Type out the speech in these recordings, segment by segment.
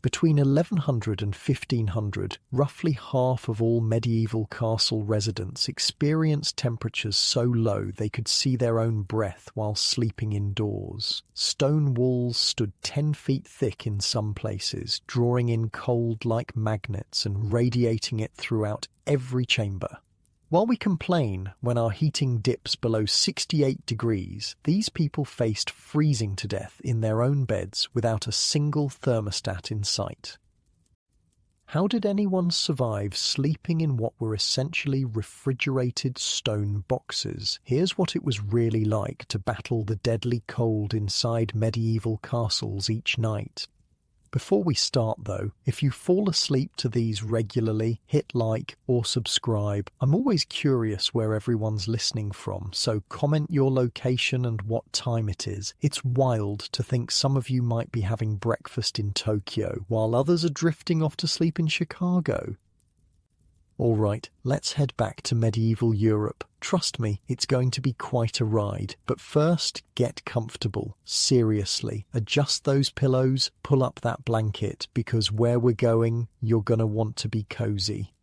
Between 1100 and 1500, roughly half of all medieval castle residents experienced temperatures so low they could see their own breath while sleeping indoors. Stone walls stood 10 feet thick in some places, drawing in cold like magnets and radiating it throughout every chamber. While we complain when our heating dips below 68 degrees, these people faced freezing to death in their own beds without a single thermostat in sight. How did anyone survive sleeping in what were essentially refrigerated stone boxes? Here's what it was really like to battle the deadly cold inside medieval castles each night. Before we start though, if you fall asleep to these regularly, hit like or subscribe. I'm always curious where everyone's listening from, so comment your location and what time it is. It's wild to think some of you might be having breakfast in Tokyo, while others are drifting off to sleep in Chicago. Alright, let's head back to medieval Europe. Trust me, it's going to be quite a ride. But first, get comfortable. Seriously, adjust those pillows, pull up that blanket, because where we're going, you're gonna want to be cozy.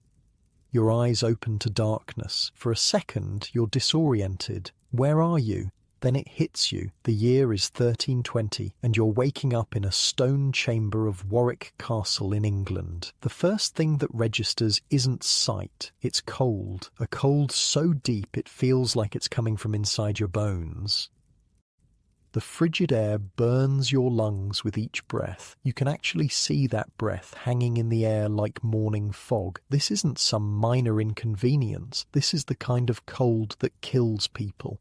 Your eyes open to darkness. For a second, you're disoriented. Where are you? Then it hits you. The year is 1320, and you're waking up in a stone chamber of Warwick Castle in England. The first thing that registers isn't sight, it's cold. A cold so deep it feels like it's coming from inside your bones. The frigid air burns your lungs with each breath. You can actually see that breath hanging in the air like morning fog. This isn't some minor inconvenience. This is the kind of cold that kills people.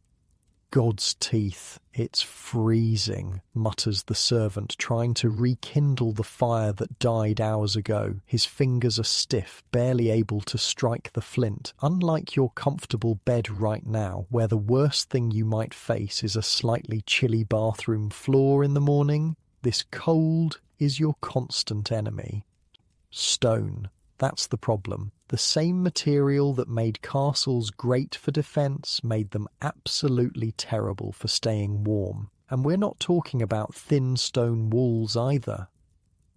God's teeth, it's freezing, mutters the servant, trying to rekindle the fire that died hours ago. His fingers are stiff, barely able to strike the flint. Unlike your comfortable bed right now, where the worst thing you might face is a slightly chilly bathroom floor in the morning, this cold is your constant enemy. Stone. That's the problem. The same material that made castles great for defence made them absolutely terrible for staying warm. And we're not talking about thin stone walls either.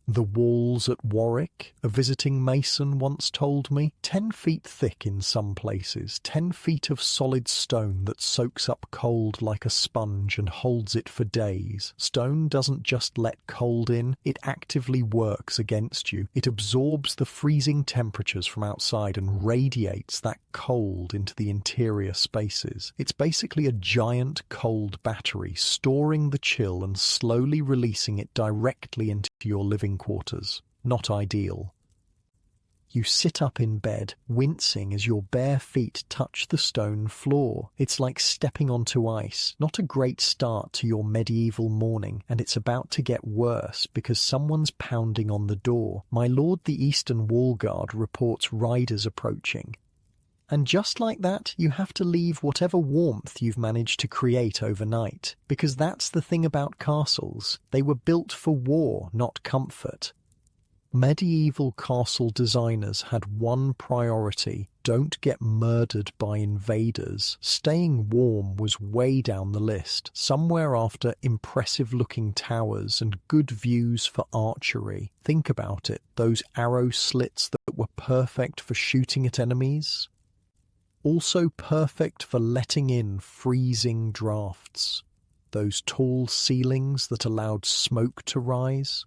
The walls at Warwick, a visiting mason once told me, 10 feet thick in some places, 10 feet of solid stone that soaks up cold like a sponge and holds it for days. Stone doesn't just let cold in, it actively works against you. It absorbs the freezing temperatures from outside and radiates that cold into the interior spaces. It's basically a giant cold battery, storing the chill and slowly releasing it directly into your living quarters. Not ideal. You sit up in bed, wincing as your bare feet touch the stone floor. It's like stepping onto ice. Not a great start to your medieval morning, and it's about to get worse because someone's pounding on the door. My lord the Eastern Wall Guard reports riders approaching. And just like that, you have to leave whatever warmth you've managed to create overnight. Because that's the thing about castles. They were built for war, not comfort. Medieval castle designers had one priority: don't get murdered by invaders. Staying warm was way down the list, somewhere after impressive-looking towers and good views for archery. Think about it, those arrow slits that were perfect for shooting at enemies. Also perfect for letting in freezing drafts. Those tall ceilings that allowed smoke to rise.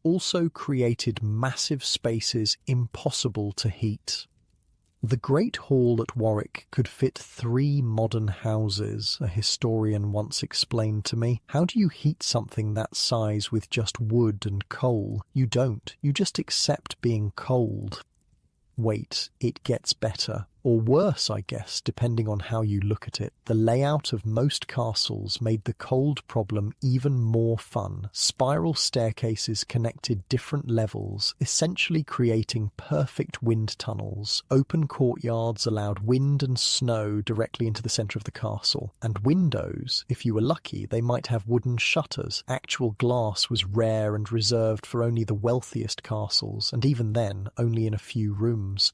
Also created massive spaces impossible to heat. The Great Hall at Warwick could fit 3 modern houses, a historian once explained to me. How do you heat something that size with just wood and coal? You don't. You just accept being cold. Wait, it gets better. Or worse, I guess, depending on how you look at it. The layout of most castles made the cold problem even more fun. Spiral staircases connected different levels, essentially creating perfect wind tunnels. Open courtyards allowed wind and snow directly into the centre of the castle. And windows, if you were lucky, they might have wooden shutters. Actual glass was rare and reserved for only the wealthiest castles, and even then, only in a few rooms.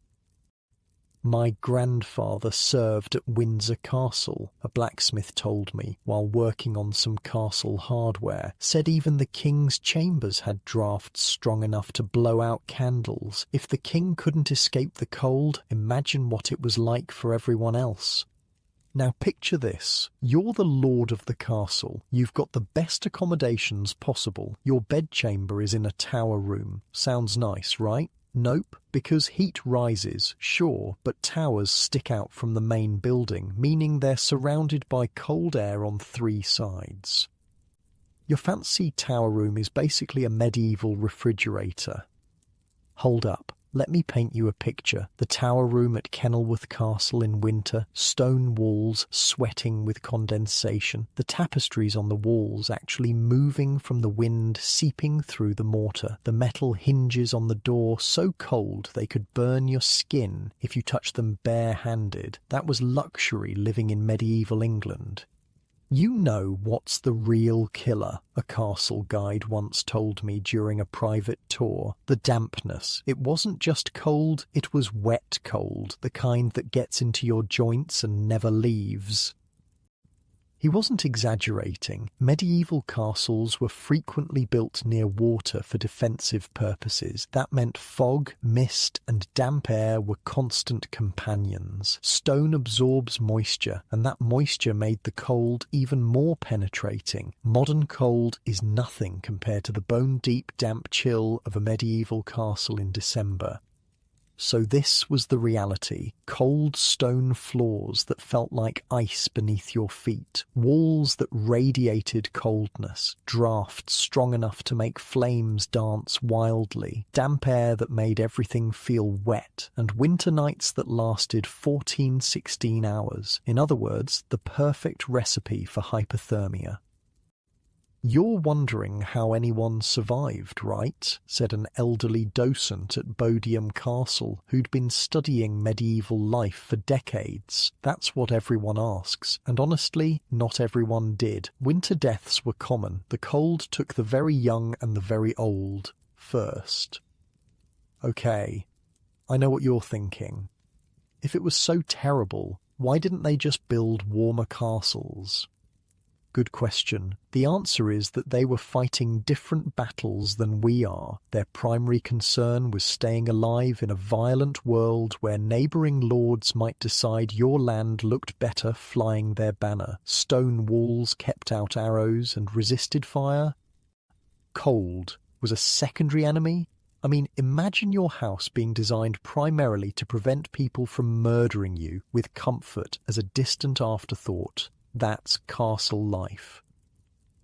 My grandfather served at Windsor Castle, a blacksmith told me, while working on some castle hardware. Said even the king's chambers had drafts strong enough to blow out candles. If the king couldn't escape the cold, imagine what it was like for everyone else. Now picture this. You're the lord of the castle. You've got the best accommodations possible. Your bedchamber is in a tower room. Sounds nice, right? Nope, because heat rises, sure, but towers stick out from the main building, meaning they're surrounded by cold air on 3 sides. Your fancy tower room is basically a medieval refrigerator. Hold up. Let me paint you a picture. The tower room at Kenilworth Castle in winter, stone walls sweating with condensation, the tapestries on the walls actually moving from the wind seeping through the mortar, the metal hinges on the door so cold they could burn your skin if you touched them bare-handed. That was luxury living in medieval England. You know what's the real killer, a castle guide once told me during a private tour. The dampness. It wasn't just cold, it was wet cold, the kind that gets into your joints and never leaves. He wasn't exaggerating. Medieval castles were frequently built near water for defensive purposes. That meant fog, mist, and damp air were constant companions. Stone absorbs moisture, and that moisture made the cold even more penetrating. Modern cold is nothing compared to the bone-deep damp chill of a medieval castle in December. So this was the reality. Cold stone floors that felt like ice beneath your feet, walls that radiated coldness, drafts strong enough to make flames dance wildly, damp air that made everything feel wet, and winter nights that lasted 14-16 hours. In other words, the perfect recipe for hypothermia. "You're wondering how anyone survived, right?" said an elderly docent at Bodiam Castle who'd been studying medieval life for decades. That's what everyone asks, and honestly, not everyone did. Winter deaths were common. The cold took the very young and the very old first. Okay, I know what you're thinking. If it was so terrible, why didn't they just build warmer castles? Good question. The answer is that they were fighting different battles than we are. Their primary concern was staying alive in a violent world where neighbouring lords might decide your land looked better flying their banner. Stone walls kept out arrows and resisted fire. Cold was a secondary enemy. I mean, imagine your house being designed primarily to prevent people from murdering you, with comfort as a distant afterthought. That's castle life.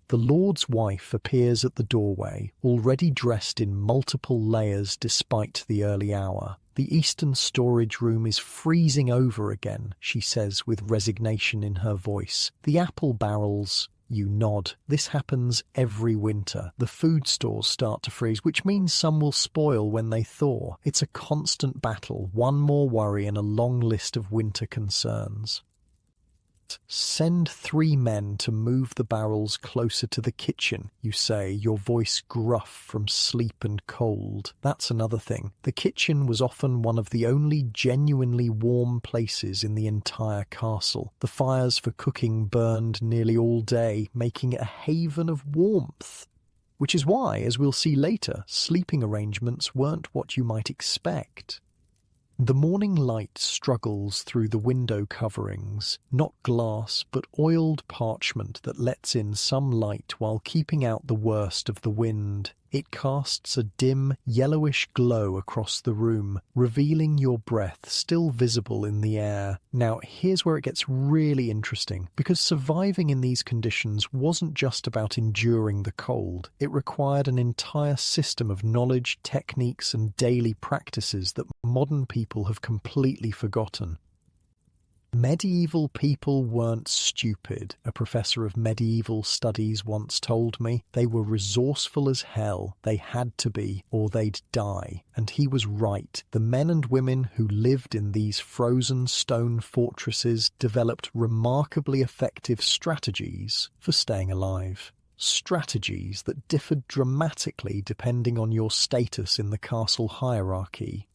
The lord's wife appears at the doorway, already dressed in multiple layers despite the early hour. "The eastern storage room is freezing over again," she says with resignation in her voice. "The apple barrels..." You nod. This happens every winter. The food stores start to freeze, which means some will spoil when they thaw. It's a constant battle, one more worry in a long list of winter concerns. "Send 3 men to move the barrels closer to the kitchen," you say, your voice gruff from sleep and cold. That's another thing. The kitchen was often one of the only genuinely warm places in the entire castle. The fires for cooking burned nearly all day, making it a haven of warmth. Which is why, as we'll see later, sleeping arrangements weren't what you might expect. The morning light struggles through the window coverings, not glass but oiled parchment that lets in some light while keeping out the worst of the wind. It casts a dim, yellowish glow across the room, revealing your breath still visible in the air. Now, here's where it gets really interesting, because surviving in these conditions wasn't just about enduring the cold. It required an entire system of knowledge, techniques, and daily practices that modern people have completely forgotten. Medieval people weren't stupid, a professor of medieval studies once told me. They were resourceful as hell. They had to be, or they'd die. And he was right. The men and women who lived in these frozen stone fortresses developed remarkably effective strategies for staying alive. Strategies that differed dramatically depending on your status in the castle hierarchy.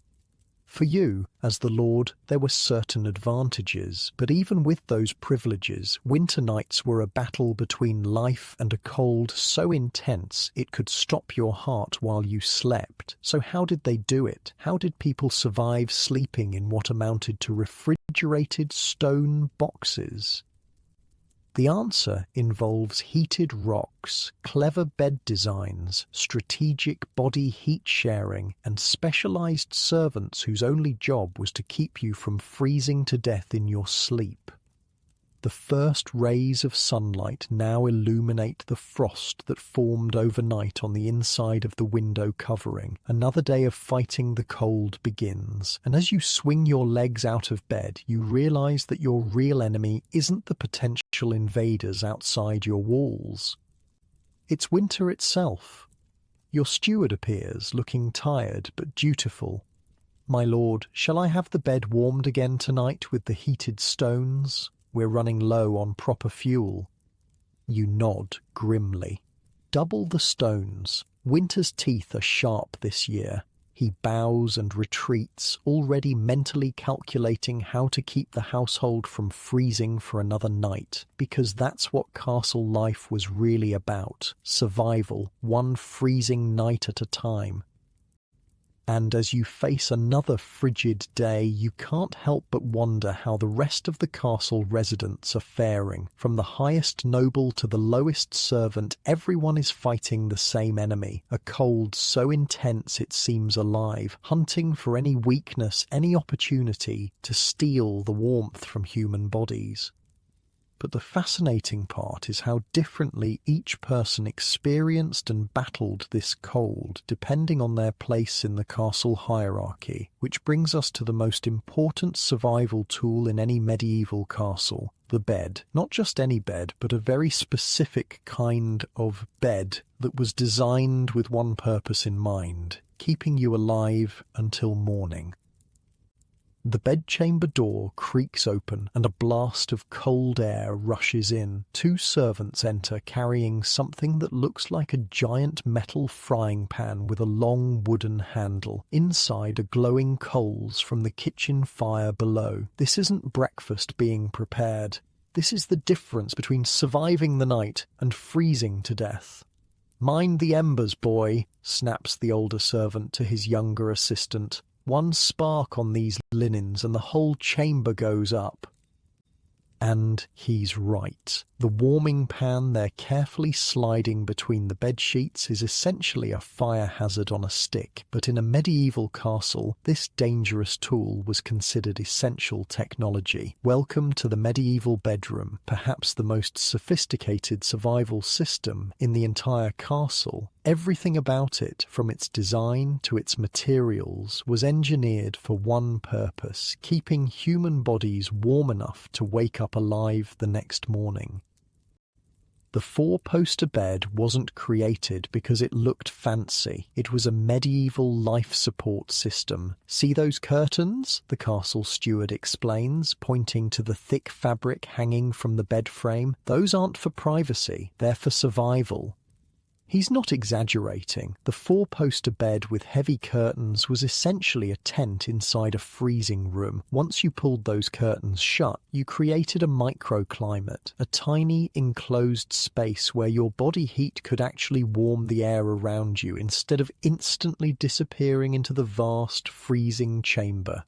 For you, as the Lord, there were certain advantages, but even with those privileges, winter nights were a battle between life and a cold so intense it could stop your heart while you slept. So how did they do it? How did people survive sleeping in what amounted to refrigerated stone boxes? The answer involves heated rocks, clever bed designs, strategic body heat sharing, and specialized servants whose only job was to keep you from freezing to death in your sleep. The first rays of sunlight now illuminate the frost that formed overnight on the inside of the window covering. Another day of fighting the cold begins, and as you swing your legs out of bed, you realize that your real enemy isn't the potential invaders outside your walls. It's winter itself. Your steward appears, looking tired but dutiful. "My lord, shall I have the bed warmed again tonight with the heated stones? We're running low on proper fuel." You nod grimly. "Double the stones. Winter's teeth are sharp this year." He bows and retreats, already mentally calculating how to keep the household from freezing for another night, because that's what castle life was really about: survival, one freezing night at a time. And as you face another frigid day, you can't help but wonder how the rest of the castle residents are faring. From the highest noble to the lowest servant, everyone is fighting the same enemy, a cold so intense it seems alive, hunting for any weakness, any opportunity to steal the warmth from human bodies. But the fascinating part is how differently each person experienced and battled this cold, depending on their place in the castle hierarchy, which brings us to the most important survival tool in any medieval castle: the bed. Not just any bed, but a very specific kind of bed that was designed with one purpose in mind: keeping you alive until morning. The bedchamber door creaks open and a blast of cold air rushes in. Two servants enter carrying something that looks like a giant metal frying pan with a long wooden handle. Inside are glowing coals from the kitchen fire below. This isn't breakfast being prepared. This is the difference between surviving the night and freezing to death. "Mind the embers, boy," snaps the older servant to his younger assistant. "One spark on these linens and the whole chamber goes up." And he's right. The warming pan they're carefully sliding between the bed sheets is essentially a fire hazard on a stick, but in a medieval castle, this dangerous tool was considered essential technology. Welcome to the medieval bedroom, perhaps the most sophisticated survival system in the entire castle. Everything about it, from its design to its materials, was engineered for one purpose: keeping human bodies warm enough to wake up alive the next morning. The four-poster bed wasn't created because it looked fancy. It was a medieval life support system. "See those curtains?" the castle steward explains, pointing to the thick fabric hanging from the bed frame. "Those aren't for privacy, they're for survival." He's not exaggerating. The four-poster bed with heavy curtains was essentially a tent inside a freezing room. Once you pulled those curtains shut, you created a microclimate, a tiny enclosed space where your body heat could actually warm the air around you instead of instantly disappearing into the vast freezing chamber.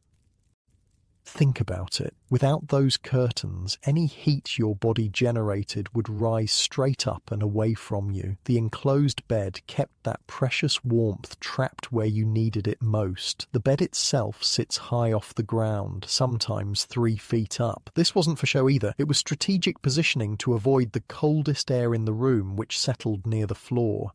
Think about it. Without those curtains, any heat your body generated would rise straight up and away from you. The enclosed bed kept that precious warmth trapped where you needed it most. The bed itself sits high off the ground, sometimes 3 feet up. This wasn't for show either. It was strategic positioning to avoid the coldest air in the room, which settled near the floor.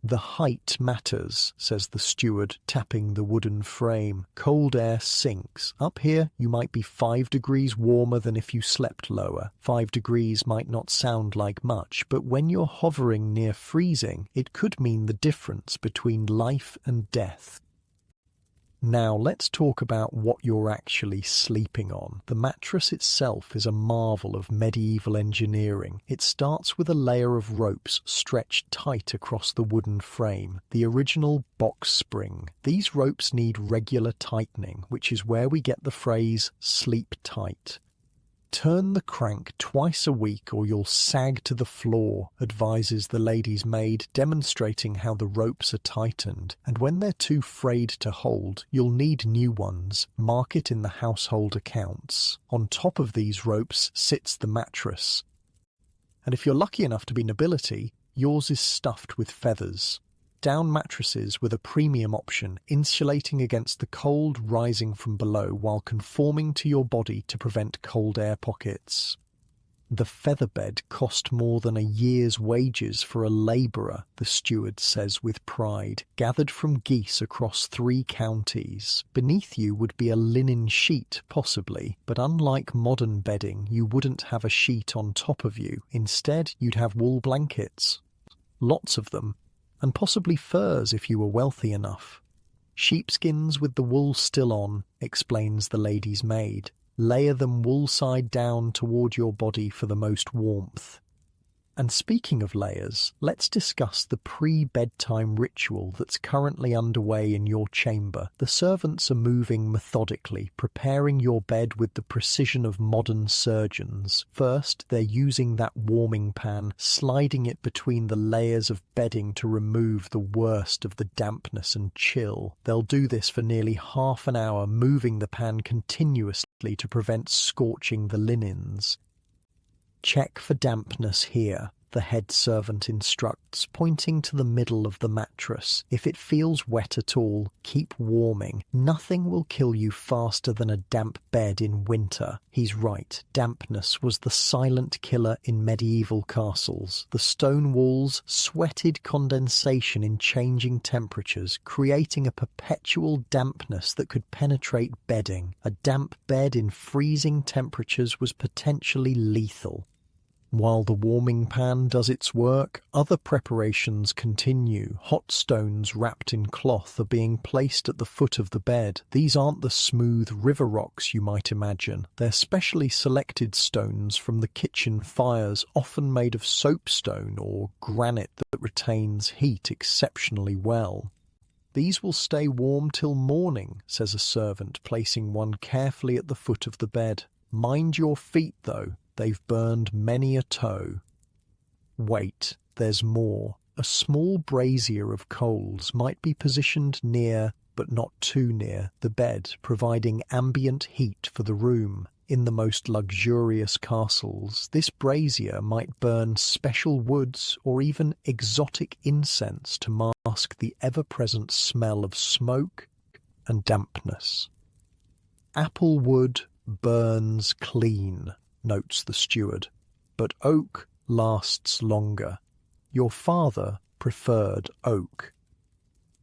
"The height matters," says the steward, tapping the wooden frame. "Cold air sinks. Up here, you might be 5 degrees warmer than if you slept lower. 5 degrees might not sound like much, but when you're hovering near freezing, it could mean the difference between life and death." Now let's talk about what you're actually sleeping on. The mattress itself is a marvel of medieval engineering. It starts with a layer of ropes stretched tight across the wooden frame, the original box spring. These ropes need regular tightening, which is where we get the phrase "sleep tight." Turn the crank twice a week or you'll sag to the floor, advises the lady's maid, demonstrating how the ropes are tightened. And when they're too frayed to hold, you'll need new ones. Mark it in the household accounts. On top of these ropes sits the mattress. And if you're lucky enough to be nobility, yours is stuffed with feathers. Down mattresses with a premium option, insulating against the cold rising from below while conforming to your body to prevent cold air pockets. The feather bed cost more than a year's wages for a labourer, the steward says with pride, gathered from geese across 3 counties. Beneath you would be a linen sheet, possibly, but unlike modern bedding, you wouldn't have a sheet on top of you. Instead, you'd have wool blankets. Lots of them. And possibly furs if you were wealthy enough. Sheepskins with the wool still on, explains the lady's maid. Layer them wool side down toward your body for the most warmth. And speaking of layers, let's discuss the pre-bedtime ritual that's currently underway in your chamber. The servants are moving methodically, preparing your bed with the precision of modern surgeons. First, they're using that warming pan, sliding it between the layers of bedding to remove the worst of the dampness and chill. They'll do this for nearly half an hour, moving the pan continuously to prevent scorching the linens. Check for dampness here, the head servant instructs, pointing to the middle of the mattress. If it feels wet at all, keep warming. Nothing will kill you faster than a damp bed in winter. He's right, dampness was the silent killer in medieval castles. The stone walls sweated condensation in changing temperatures, creating a perpetual dampness that could penetrate bedding. A damp bed in freezing temperatures was potentially lethal. While the warming pan does its work, other preparations continue. Hot stones wrapped in cloth are being placed at the foot of the bed. These aren't the smooth river rocks you might imagine. They're specially selected stones from the kitchen fires, often made of soapstone or granite that retains heat exceptionally well. These will stay warm till morning, says a servant, placing one carefully at the foot of the bed. Mind your feet, though. They've burned many a toe. Wait, there's more. A small brazier of coals might be positioned near, but not too near, the bed, providing ambient heat for the room. In the most luxurious castles, this brazier might burn special woods or even exotic incense to mask the ever-present smell of smoke and dampness. Apple wood burns clean, notes the steward, but oak lasts longer. Your father preferred oak.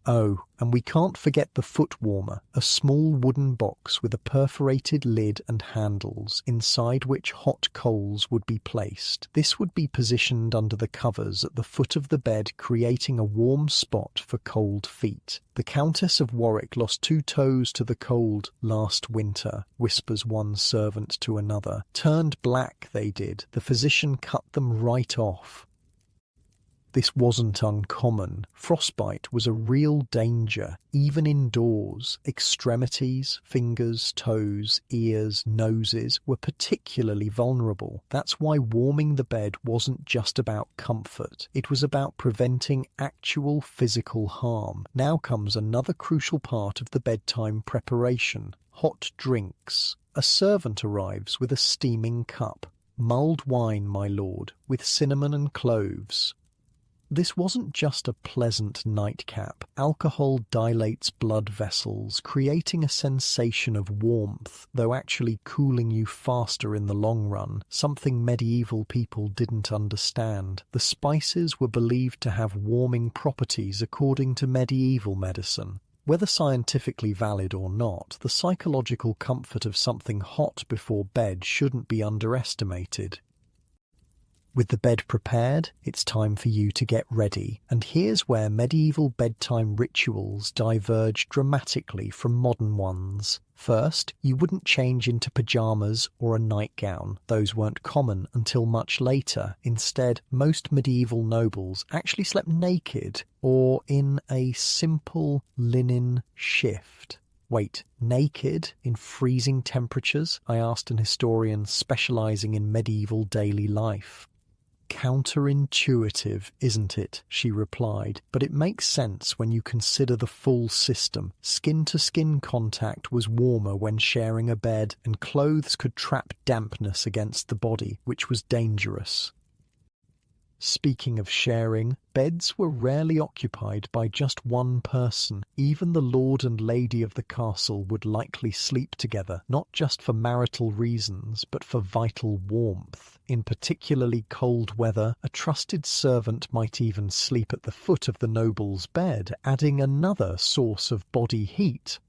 Oh, and we can't forget the foot warmer, a small wooden box with a perforated lid and handles, inside which hot coals would be placed. This would be positioned under the covers at the foot of the bed, creating a warm spot for cold feet. The Countess of Warwick lost 2 toes to the cold last winter, whispers one servant to another. Turned black, they did. The physician cut them right off. This wasn't uncommon. Frostbite was a real danger, even indoors. Extremities, fingers, toes, ears, noses were particularly vulnerable. That's why warming the bed wasn't just about comfort. It was about preventing actual physical harm. Now comes another crucial part of the bedtime preparation: hot drinks. A servant arrives with a steaming cup. Mulled wine, my lord, with cinnamon and cloves. This wasn't just a pleasant nightcap. Alcohol dilates blood vessels, creating a sensation of warmth, though actually cooling you faster in the long run, something medieval people didn't understand. The spices were believed to have warming properties according to medieval medicine. Whether scientifically valid or not, the psychological comfort of something hot before bed shouldn't be underestimated. With the bed prepared, it's time for you to get ready. And here's where medieval bedtime rituals diverge dramatically from modern ones. First, you wouldn't change into pajamas or a nightgown. Those weren't common until much later. Instead, most medieval nobles actually slept naked or in a simple linen shift. Wait, naked in freezing temperatures? I asked an historian specializing in medieval daily life. Counterintuitive, isn't it? She replied, but it makes sense when you consider the full system. Skin-to-skin contact was warmer when sharing a bed, and clothes could trap dampness against the body, which was dangerous. Speaking of sharing, beds were rarely occupied by just one person. Even the lord and lady of the castle would likely sleep together, not just for marital reasons, but for vital warmth. In particularly cold weather, a trusted servant might even sleep at the foot of the noble's bed, adding another source of body heat.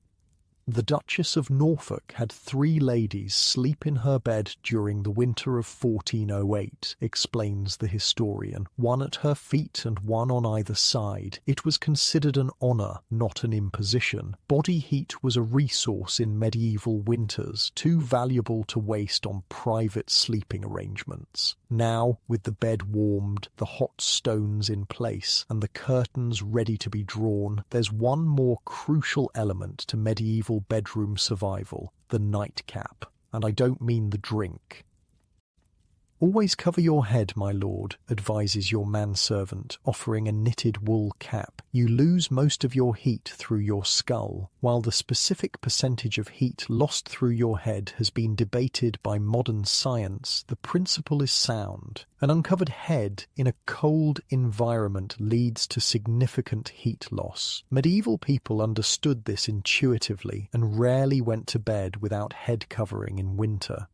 The Duchess of Norfolk had 3 ladies sleep in her bed during the winter of 1408, explains the historian, one at her feet and one on either side. It was considered an honour, not an imposition. Body heat was a resource in medieval winters, too valuable to waste on private sleeping arrangements. Now, with the bed warmed, the hot stones in place, and the curtains ready to be drawn, there's one more crucial element to medieval bedroom survival: the nightcap. And I don't mean the drink. Always cover your head, my lord, advises your manservant, offering a knitted wool cap. You lose most of your heat through your skull. While the specific percentage of heat lost through your head has been debated by modern science, the principle is sound. An uncovered head in a cold environment leads to significant heat loss. Medieval people understood this intuitively and rarely went to bed without head covering in winter.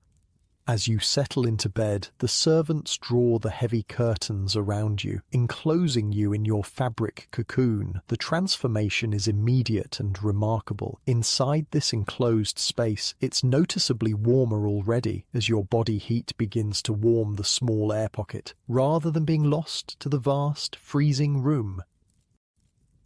As you settle into bed, the servants draw the heavy curtains around you, enclosing you in your fabric cocoon. The transformation is immediate and remarkable. Inside this enclosed space, it's noticeably warmer already as your body heat begins to warm the small air pocket, rather than being lost to the vast, freezing room.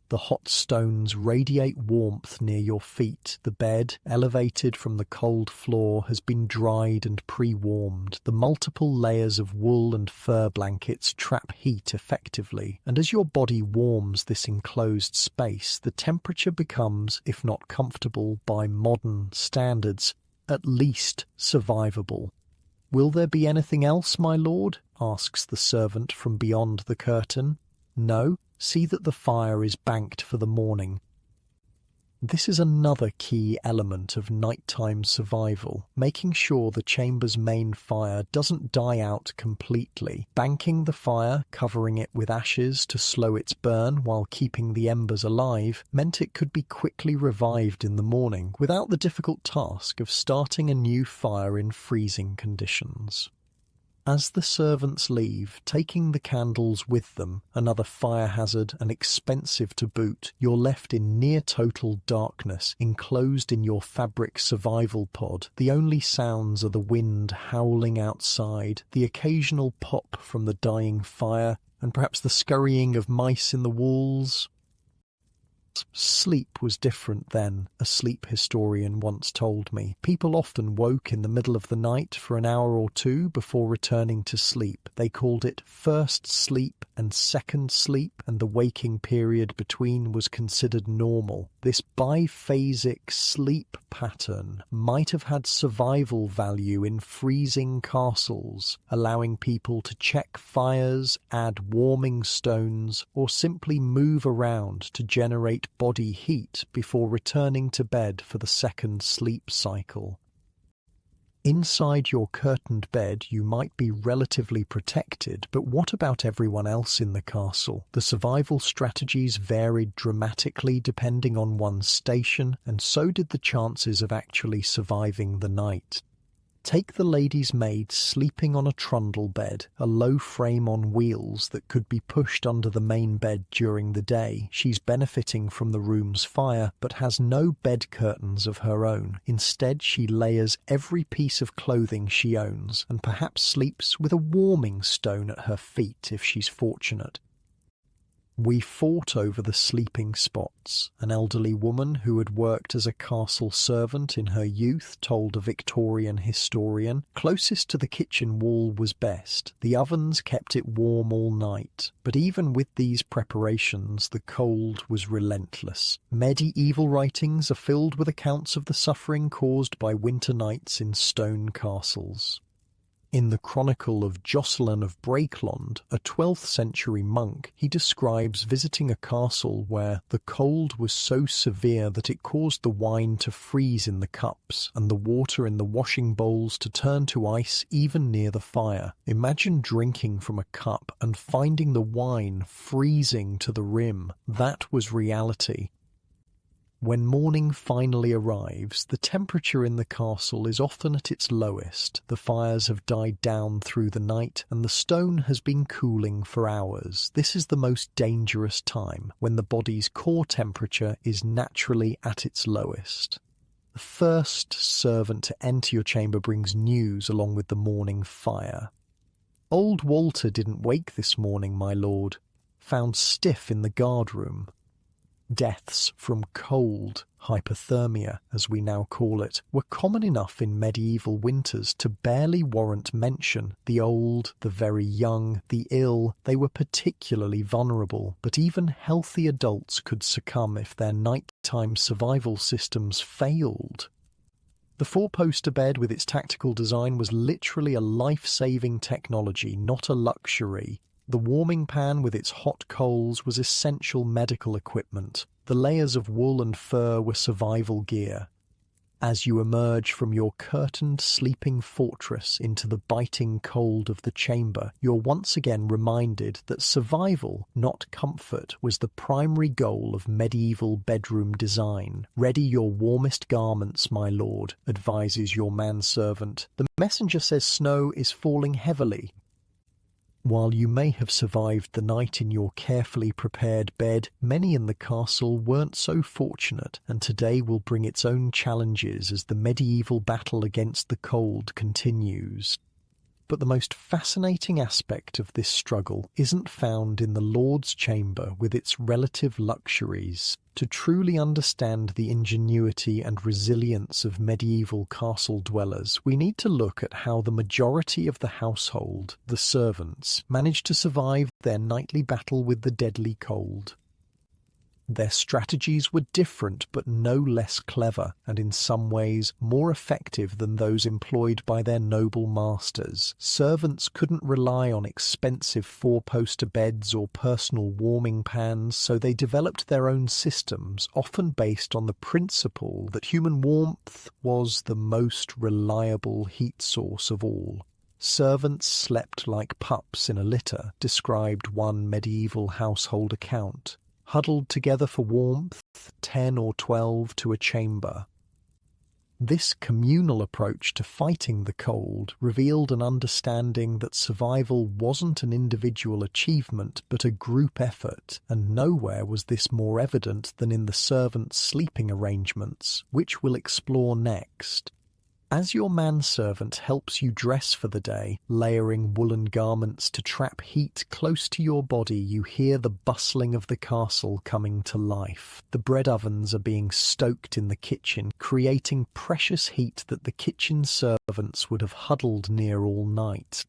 The hot stones radiate warmth near your feet. The bed, elevated from the cold floor, has been dried and pre-warmed. The multiple layers of wool and fur blankets trap heat effectively, and as your body warms this enclosed space, the temperature becomes, if not comfortable by modern standards, at least survivable. "Will there be anything else, my lord?" asks the servant from beyond the curtain. "No. See that the fire is banked for the morning." This is another key element of nighttime survival, making sure the chamber's main fire doesn't die out completely. Banking the fire, covering it with ashes to slow its burn while keeping the embers alive, meant it could be quickly revived in the morning without the difficult task of starting a new fire in freezing conditions. As the servants leave, taking the candles with them, another fire hazard and expensive to boot, you're left in near-total darkness, enclosed in your fabric survival pod. The only sounds are the wind howling outside, the occasional pop from the dying fire, and perhaps the scurrying of mice in the walls. Sleep was different then, a sleep historian once told me. People often woke in the middle of the night for an hour or two before returning to sleep. They called it first sleep and second sleep, and the waking period between was considered normal. This biphasic sleep pattern might have had survival value in freezing castles, allowing people to check fires, add warming stones, or simply move around to generate body heat before returning to bed for the second sleep cycle. Inside your curtained bed you might be relatively protected, but what about everyone else in the castle? The survival strategies varied dramatically depending on one's station, and so did the chances of actually surviving the night. Take the lady's maid sleeping on a trundle bed, a low frame on wheels that could be pushed under the main bed during the day. She's benefiting from the room's fire, but has no bed curtains of her own. Instead, she layers every piece of clothing she owns, and perhaps sleeps with a warming stone at her feet if she's fortunate. We fought over the sleeping spots. An elderly woman who had worked as a castle servant in her youth told a Victorian historian, "Closest to the kitchen wall was best. The ovens kept it warm all night." But even with these preparations, the cold was relentless. Medieval writings are filled with accounts of the suffering caused by winter nights in stone castles. In the Chronicle of Jocelyn of Brakelond, a 12th century monk, he describes visiting a castle where the cold was so severe that it caused the wine to freeze in the cups and the water in the washing bowls to turn to ice even near the fire. Imagine drinking from a cup and finding the wine freezing to the rim. That was reality. When morning finally arrives, the temperature in the castle is often at its lowest. The fires have died down through the night, and the stone has been cooling for hours. This is the most dangerous time, when the body's core temperature is naturally at its lowest. The first servant to enter your chamber brings news along with the morning fire. "Old Walter didn't wake this morning, my lord. Found stiff in the guard-room." Deaths from cold, hypothermia as we now call it, were common enough in medieval winters to barely warrant mention. The old, the very young, the ill, they were particularly vulnerable, but even healthy adults could succumb if their nighttime survival systems failed. The four-poster bed with its tactical design was literally a life-saving technology, not a luxury. The warming pan with its hot coals was essential medical equipment. The layers of wool and fur were survival gear. As you emerge from your curtained sleeping fortress into the biting cold of the chamber, you're once again reminded that survival, not comfort, was the primary goal of medieval bedroom design. "Ready your warmest garments, my lord," advises your manservant. "The messenger says snow is falling heavily." While you may have survived the night in your carefully prepared bed, many in the castle weren't so fortunate, and today will bring its own challenges as the medieval battle against the cold continues. But the most fascinating aspect of this struggle isn't found in the Lord's chamber with its relative luxuries. To truly understand the ingenuity and resilience of medieval castle dwellers, we need to look at how the majority of the household, the servants, managed to survive their nightly battle with the deadly cold. Their strategies were different but no less clever, and in some ways more effective than those employed by their noble masters. Servants couldn't rely on expensive four-poster beds or personal warming pans, so they developed their own systems, often based on the principle that human warmth was the most reliable heat source of all. "Servants slept like pups in a litter," described one medieval household account. "Huddled together for warmth, 10 or 12 to a chamber." This communal approach to fighting the cold revealed an understanding that survival wasn't an individual achievement but a group effort, and nowhere was this more evident than in the servants' sleeping arrangements, which we'll explore next. As your manservant helps you dress for the day, layering woolen garments to trap heat close to your body, you hear the bustling of the castle coming to life. The bread ovens are being stoked in the kitchen, creating precious heat that the kitchen servants would have huddled near all night.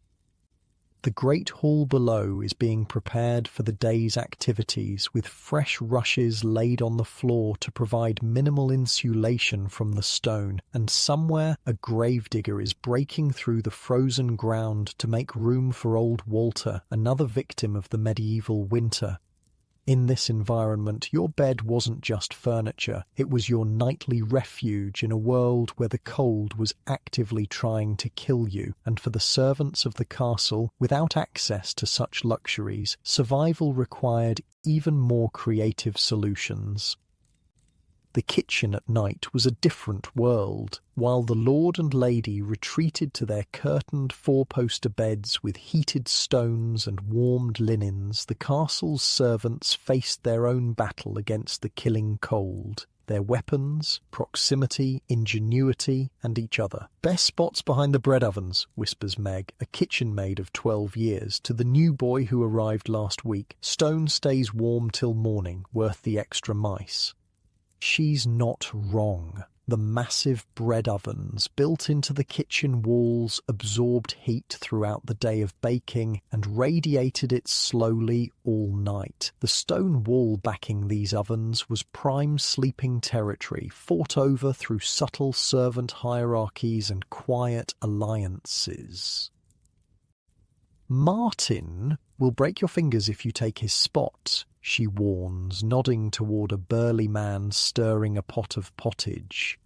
The great hall below is being prepared for the day's activities, with fresh rushes laid on the floor to provide minimal insulation from the stone, and somewhere a gravedigger is breaking through the frozen ground to make room for old Walter, another victim of the medieval winter. In this environment, your bed wasn't just furniture, it was your nightly refuge in a world where the cold was actively trying to kill you, and for the servants of the castle, without access to such luxuries, survival required even more creative solutions. The kitchen at night was a different world. While the lord and lady retreated to their curtained four-poster beds with heated stones and warmed linens, the castle's servants faced their own battle against the killing cold. Their weapons, proximity, ingenuity, and each other. "Best spots behind the bread ovens," whispers Meg, a kitchen maid of 12 years, to the new boy who arrived last week. "Stone stays warm till morning, worth the extra mice." She's not wrong. The massive bread ovens built into the kitchen walls absorbed heat throughout the day of baking and radiated it slowly all night. The stone wall backing these ovens was prime sleeping territory, fought over through subtle servant hierarchies and quiet alliances. "Martin will break your fingers if you take his spot," she warns, nodding toward a burly man stirring a pot of pottage.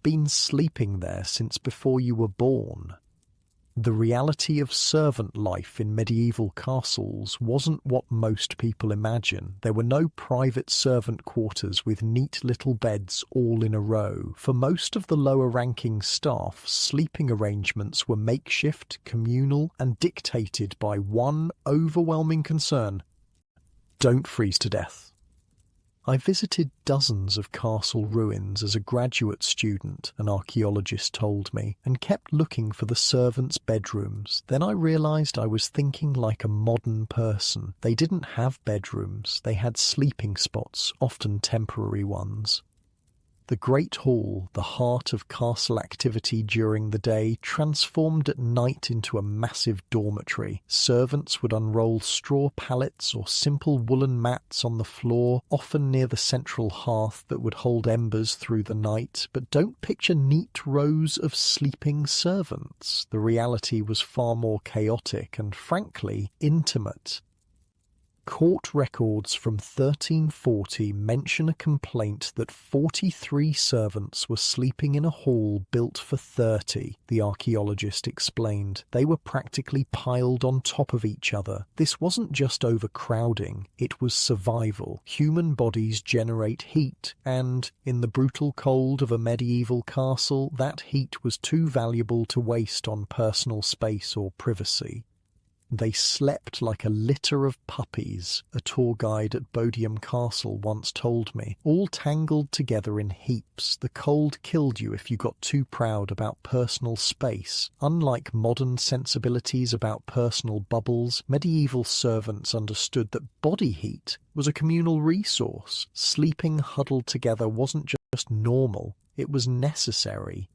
"Been sleeping there since before you were born." The reality of servant life in medieval castles wasn't what most people imagine. There were no private servant quarters with neat little beds all in a row. For most of the lower-ranking staff, sleeping arrangements were makeshift, communal, and dictated by one overwhelming concern: don't freeze to death. I visited dozens of castle ruins as a graduate student, an archaeologist told me, and kept looking for the servants' bedrooms. Then I realized I was thinking like a modern person. They didn't have bedrooms, they had sleeping spots, often temporary ones. The Great Hall, the heart of castle activity during the day, transformed at night into a massive dormitory. Servants would unroll straw pallets or simple woolen mats on the floor, often near the central hearth that would hold embers through the night. But don't picture neat rows of sleeping servants. The reality was far more chaotic and, frankly, intimate. Court records from 1340 mention a complaint that 43 servants were sleeping in a hall built for 30, the archaeologist explained. They were practically piled on top of each other. This wasn't just overcrowding, it was survival. Human bodies generate heat, and, in the brutal cold of a medieval castle, that heat was too valuable to waste on personal space or privacy. They slept like a litter of puppies, a tour guide at Bodiam Castle once told me, all tangled together in heaps. The cold killed you if you got too proud about personal space. Unlike modern sensibilities about personal bubbles, medieval servants understood that body heat was a communal resource. Sleeping huddled together wasn't just normal, it was necessary.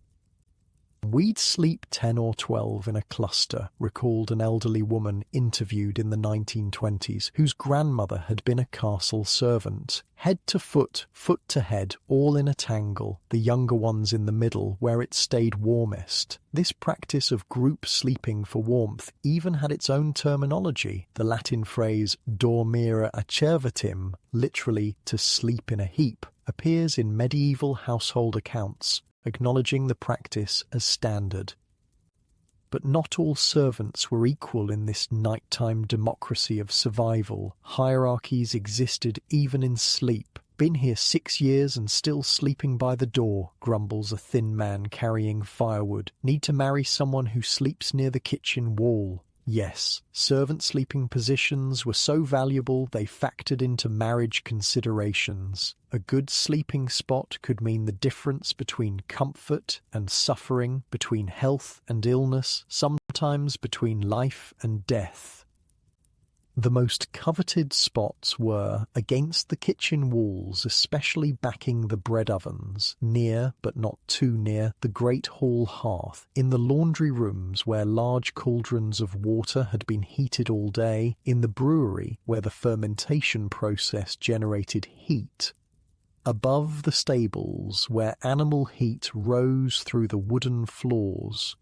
"We'd sleep 10 or 12 in a cluster," recalled an elderly woman interviewed in the 1920s, whose grandmother had been a castle servant. Head to foot, foot to head, all in a tangle, the younger ones in the middle, where it stayed warmest. This practice of group sleeping for warmth even had its own terminology. The Latin phrase dormire acervitim, literally to sleep in a heap, appears in medieval household accounts, acknowledging the practice as standard. But not all servants were equal in this nighttime democracy of survival. Hierarchies existed even in sleep. "Been here 6 years and still sleeping by the door," grumbles a thin man carrying firewood. "Need to marry someone who sleeps near the kitchen wall." Yes, servant sleeping positions were so valuable they factored into marriage considerations. A good sleeping spot could mean the difference between comfort and suffering, between health and illness, sometimes between life and death. The most coveted spots were against the kitchen walls, especially backing the bread ovens, near, but not too near, the great hall hearth, in the laundry rooms where large cauldrons of water had been heated all day, in the brewery where the fermentation process generated heat, above the stables where animal heat rose through the wooden floors.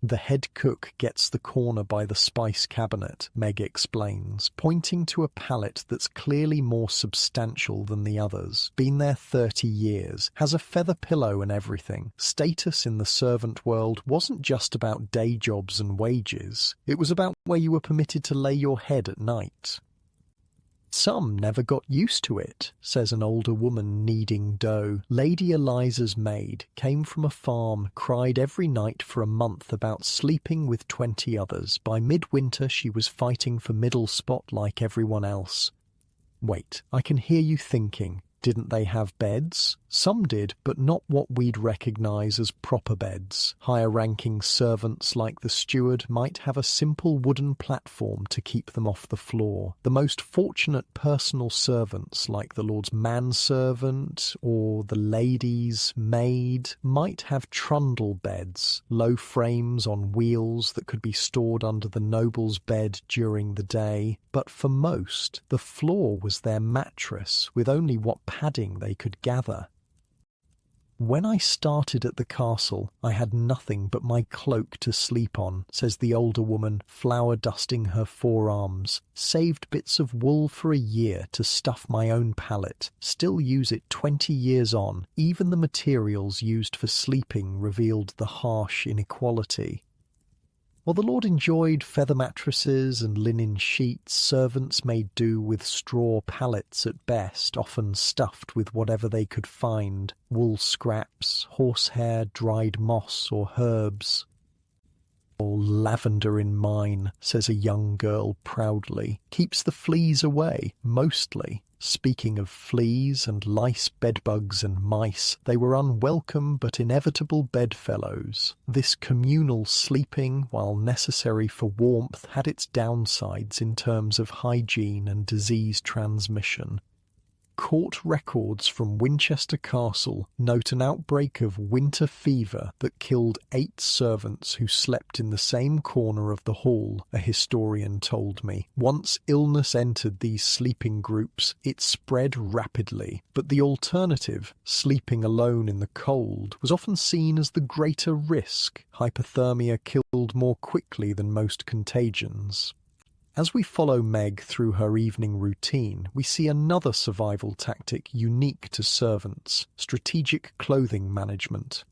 "The head cook gets the corner by the spice cabinet," Meg explains, pointing to a pallet that's clearly more substantial than the others. "Been there 30 years, has a feather pillow and everything." Status in the servant world wasn't just about day jobs and wages. It was about where you were permitted to lay your head at night. Some never got used to it, says an older woman kneading dough. Lady Eliza's maid came from a farm, cried every night for a month about sleeping with 20 others. By midwinter she was fighting for middle spot like everyone else. Wait, I can hear you thinking, didn't they have beds? Some did, but not what we'd recognise as proper beds. Higher-ranking servants like the steward might have a simple wooden platform to keep them off the floor. The most fortunate personal servants, like the Lord's manservant or the lady's maid, might have trundle beds, low frames on wheels that could be stored under the noble's bed during the day. But for most, the floor was their mattress, with only what padding they could gather. When I started at the castle, I had nothing but my cloak to sleep on, says the older woman, flour-dusting her forearms. Saved bits of wool for a year to stuff my own pallet. Still use it 20 years on. Even the materials used for sleeping revealed the harsh inequality. While the Lord enjoyed feather mattresses and linen sheets, servants made do with straw pallets at best, often stuffed with whatever they could find: wool scraps, horsehair, dried moss or herbs. "All lavender in mine," says a young girl proudly. "Keeps the fleas away, mostly." Speaking of fleas and lice, bedbugs and mice, they were unwelcome but inevitable bedfellows. This communal sleeping, while necessary for warmth, had its downsides in terms of hygiene and disease transmission. Court records from Winchester Castle note an outbreak of winter fever that killed 8 servants who slept in the same corner of the hall, a historian told me. Once illness entered these sleeping groups, it spread rapidly, but the alternative, sleeping alone in the cold, was often seen as the greater risk. Hypothermia killed more quickly than most contagions. As we follow Meg through her evening routine, we see another survival tactic unique to servants: strategic clothing management.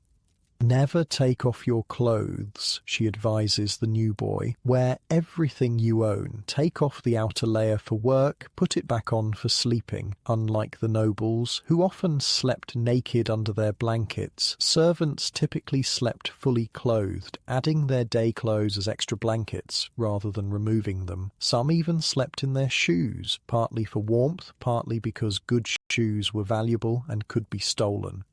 "Never take off your clothes," she advises the new boy. "Wear everything you own. Take off the outer layer for work, put it back on for sleeping." Unlike the nobles, who often slept naked under their blankets, servants typically slept fully clothed, adding their day clothes as extra blankets rather than removing them. Some even slept in their shoes, partly for warmth, partly because good shoes were valuable and could be stolen.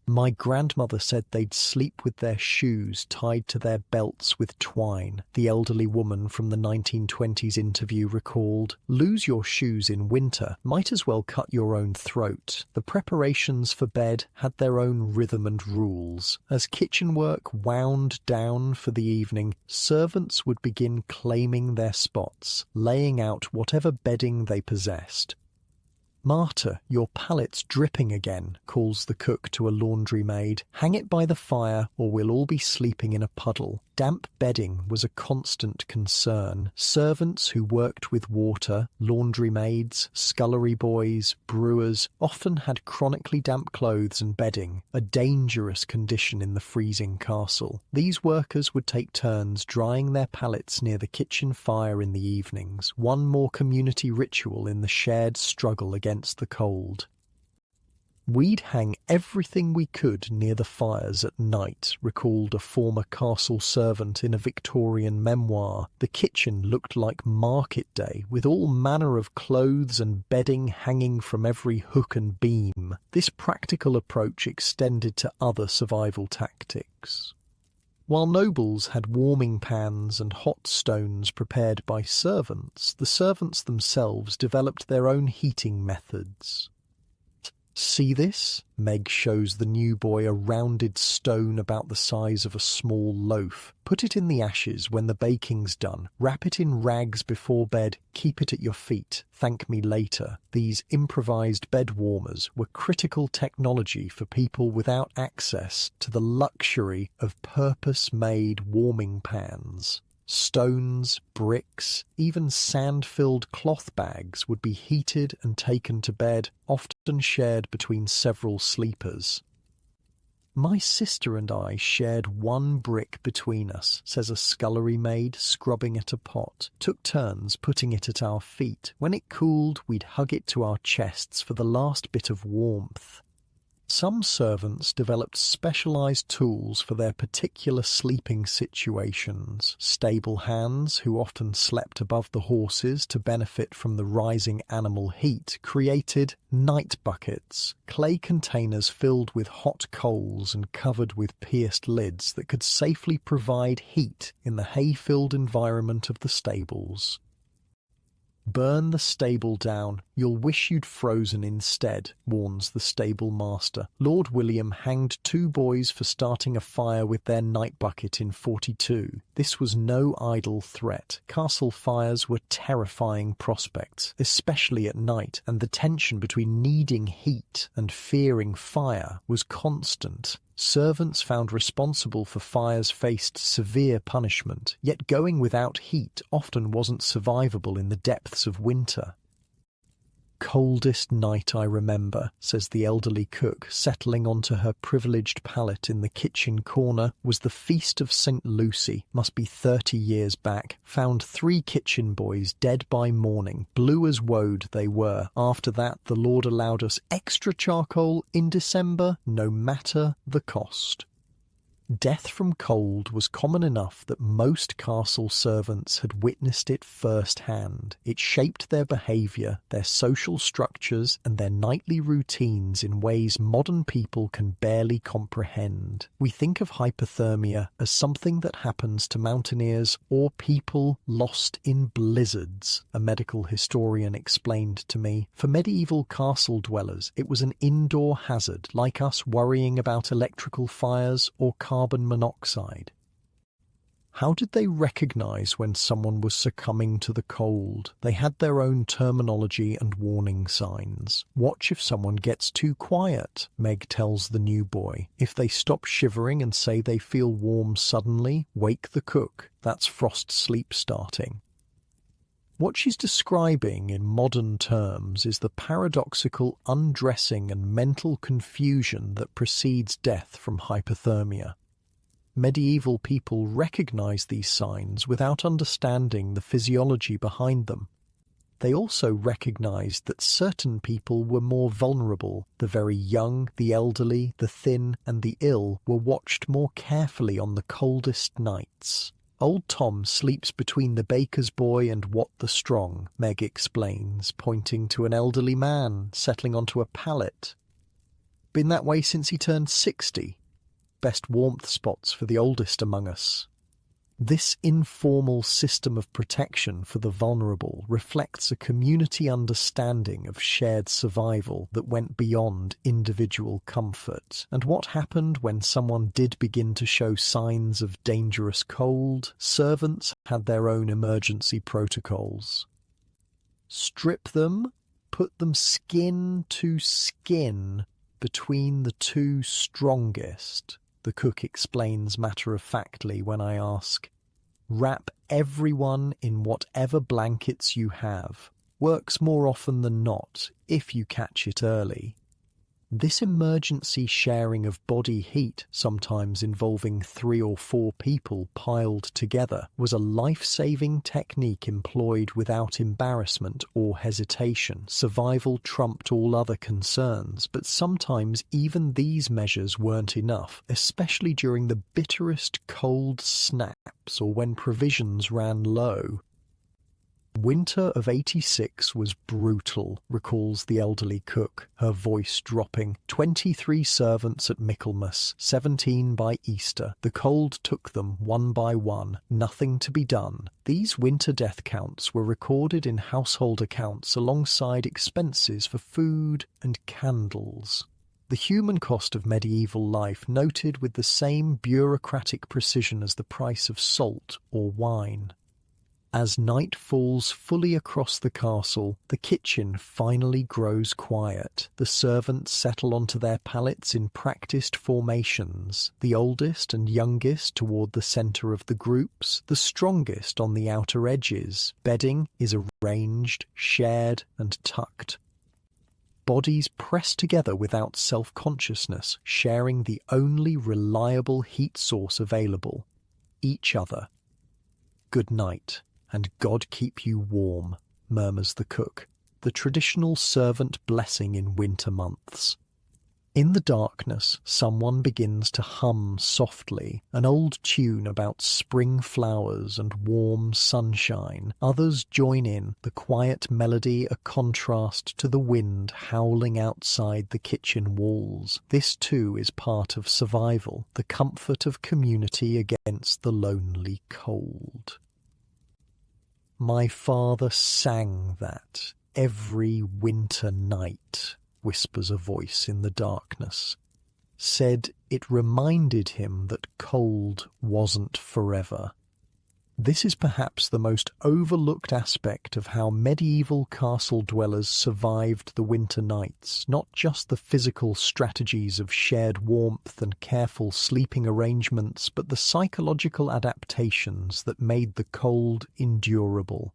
"My grandmother said they'd sleep with their shoes tied to their belts with twine," the elderly woman from the 1920s interview recalled. "Lose your shoes in winter, might as well cut your own throat." The preparations for bed had their own rhythm and rules. As kitchen work wound down for the evening, servants would begin claiming their spots, laying out whatever bedding they possessed. "Marta, your pallet's dripping again," calls the cook to a laundry maid. "Hang it by the fire or we'll all be sleeping in a puddle." Damp bedding was a constant concern. Servants who worked with water, laundry maids, scullery boys, brewers, often had chronically damp clothes and bedding, a dangerous condition in the freezing castle. These workers would take turns drying their pallets near the kitchen fire in the evenings, one more community ritual in the shared struggle against the cold. "We'd hang everything we could near the fires at night," recalled a former castle servant in a Victorian memoir. "The kitchen looked like market day, with all manner of clothes and bedding hanging from every hook and beam." This practical approach extended to other survival tactics. While nobles had warming pans and hot stones prepared by servants, the servants themselves developed their own heating methods. "See this?" Meg shows the new boy a rounded stone about the size of a small loaf. "Put it in the ashes when the baking's done. Wrap it in rags before bed. Keep it at your feet. Thank me later." These improvised bed warmers were critical technology for people without access to the luxury of purpose-made warming pans. Stones, bricks, even sand-filled cloth bags would be heated and taken to bed, often shared between several sleepers. "My sister and I shared one brick between us," says a scullery maid, scrubbing at a pot. "Took turns putting it at our feet. When it cooled, we'd hug it to our chests for the last bit of warmth." Some servants developed specialized tools for their particular sleeping situations. Stable hands, who often slept above the horses to benefit from the rising animal heat, created night buckets, clay containers filled with hot coals and covered with pierced lids that could safely provide heat in the hay-filled environment of the stables. "Burn the stable down. You'll wish you'd frozen instead," warns the stable master. Lord William hanged 2 boys for starting a fire with their night bucket in 42. This was no idle threat. Castle fires were terrifying prospects, especially at night, and the tension between needing heat and fearing fire was constant. Servants found responsible for fires faced severe punishment, yet going without heat often wasn't survivable in the depths of winter. "Coldest night I remember," says the elderly cook, settling onto her privileged pallet in the kitchen corner, "was the Feast of St. Lucy, must be 30 years back. Found 3 kitchen boys dead by morning, blue as woad they were. After that the Lord allowed us extra charcoal in December, no matter the cost." Death from cold was common enough that most castle servants had witnessed it firsthand. It shaped their behaviour, their social structures, and their nightly routines in ways modern people can barely comprehend. We think of hypothermia as something that happens to mountaineers or people lost in blizzards, a medical historian explained to me. For medieval castle dwellers, it was an indoor hazard, like us worrying about electrical fires or carbon monoxide. How did they recognize when someone was succumbing to the cold? They had their own terminology and warning signs. "Watch if someone gets too quiet," Meg tells the new boy. "If they stop shivering and say they feel warm suddenly, wake the cook. That's frost sleep starting." What she's describing in modern terms is the paradoxical undressing and mental confusion that precedes death from hypothermia. Medieval people recognized these signs without understanding the physiology behind them. They also recognized that certain people were more vulnerable. The very young, the elderly, the thin, and the ill were watched more carefully on the coldest nights. "Old Tom sleeps between the baker's boy and Wat the Strong," Meg explains, pointing to an elderly man settling onto a pallet. "Been that way since he turned 60. Best warmth spots for the oldest among us." This informal system of protection for the vulnerable reflects a community understanding of shared survival that went beyond individual comfort. And what happened when someone did begin to show signs of dangerous cold? Servants had their own emergency protocols. "Strip them, put them skin to skin between the 2 strongest," the cook explains matter-of-factly when I ask. "Wrap everyone in whatever blankets you have. Works more often than not, if you catch it early." This emergency sharing of body heat, sometimes involving 3 or 4 people piled together, was a life-saving technique employed without embarrassment or hesitation. Survival trumped all other concerns, but sometimes even these measures weren't enough, especially during the bitterest cold snaps or when provisions ran low. "Winter of 86 was brutal," recalls the elderly cook, her voice dropping. 23 servants at Michaelmas, 17 by Easter. The cold took them one by one, nothing to be done. These winter death counts were recorded in household accounts alongside expenses for food and candles. The human cost of medieval life noted with the same bureaucratic precision as the price of salt or wine. As night falls fully across the castle, the kitchen finally grows quiet. The servants settle onto their pallets in practiced formations, the oldest and youngest toward the centre of the groups, the strongest on the outer edges. Bedding is arranged, shared, and tucked. bodies pressed together without self-consciousness, sharing the only reliable heat source available, each other. "Good night, and God keep you warm," murmurs the cook, the traditional servant blessing in winter months. In the darkness, someone begins to hum softly, an old tune about spring flowers and warm sunshine. Others join in, the quiet melody a contrast to the wind howling outside the kitchen walls. This too is part of survival, the comfort of community against the lonely cold. "My father sang that every winter night," whispers a voice in the darkness. "Said it reminded him that cold wasn't forever." This is perhaps the most overlooked aspect of how medieval castle dwellers survived the winter nights, not just the physical strategies of shared warmth and careful sleeping arrangements, but the psychological adaptations that made the cold endurable.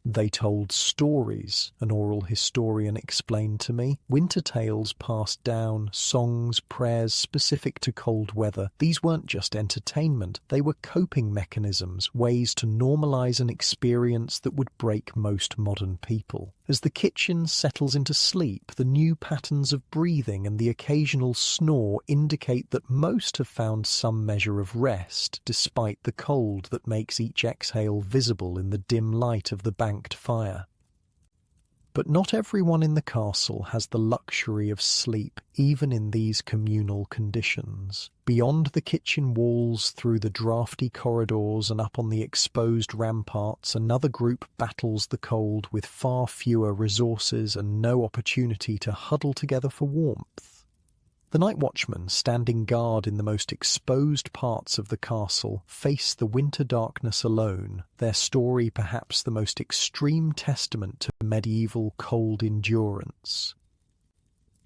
"They told stories," an oral historian explained to me. Winter tales passed down, songs, prayers specific to cold weather. These weren't just entertainment, they were coping mechanisms, ways to normalize an experience that would break most modern people. As the kitchen settles into sleep, the new patterns of breathing and the occasional snore indicate that most have found some measure of rest, despite the cold that makes each exhale visible in the dim light of the banked fire. But not everyone in the castle has the luxury of sleep, even in these communal conditions. Beyond the kitchen walls, through the draughty corridors and up on the exposed ramparts, another group battles the cold with far fewer resources and no opportunity to huddle together for warmth. The night watchmen, standing guard in the most exposed parts of the castle, face the winter darkness alone, their story perhaps the most extreme testament to medieval cold endurance.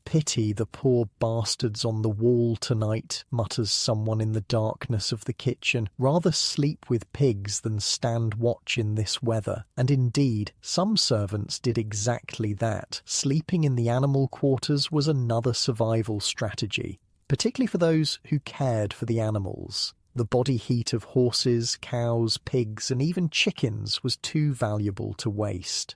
"Pity the poor bastards on the wall tonight," mutters someone in the darkness of the kitchen. "Rather sleep with pigs than stand watch in this weather." And indeed, some servants did exactly that. Sleeping in the animal quarters was another survival strategy, particularly for those who cared for the animals. The body heat of horses, cows, pigs, and even chickens was too valuable to waste.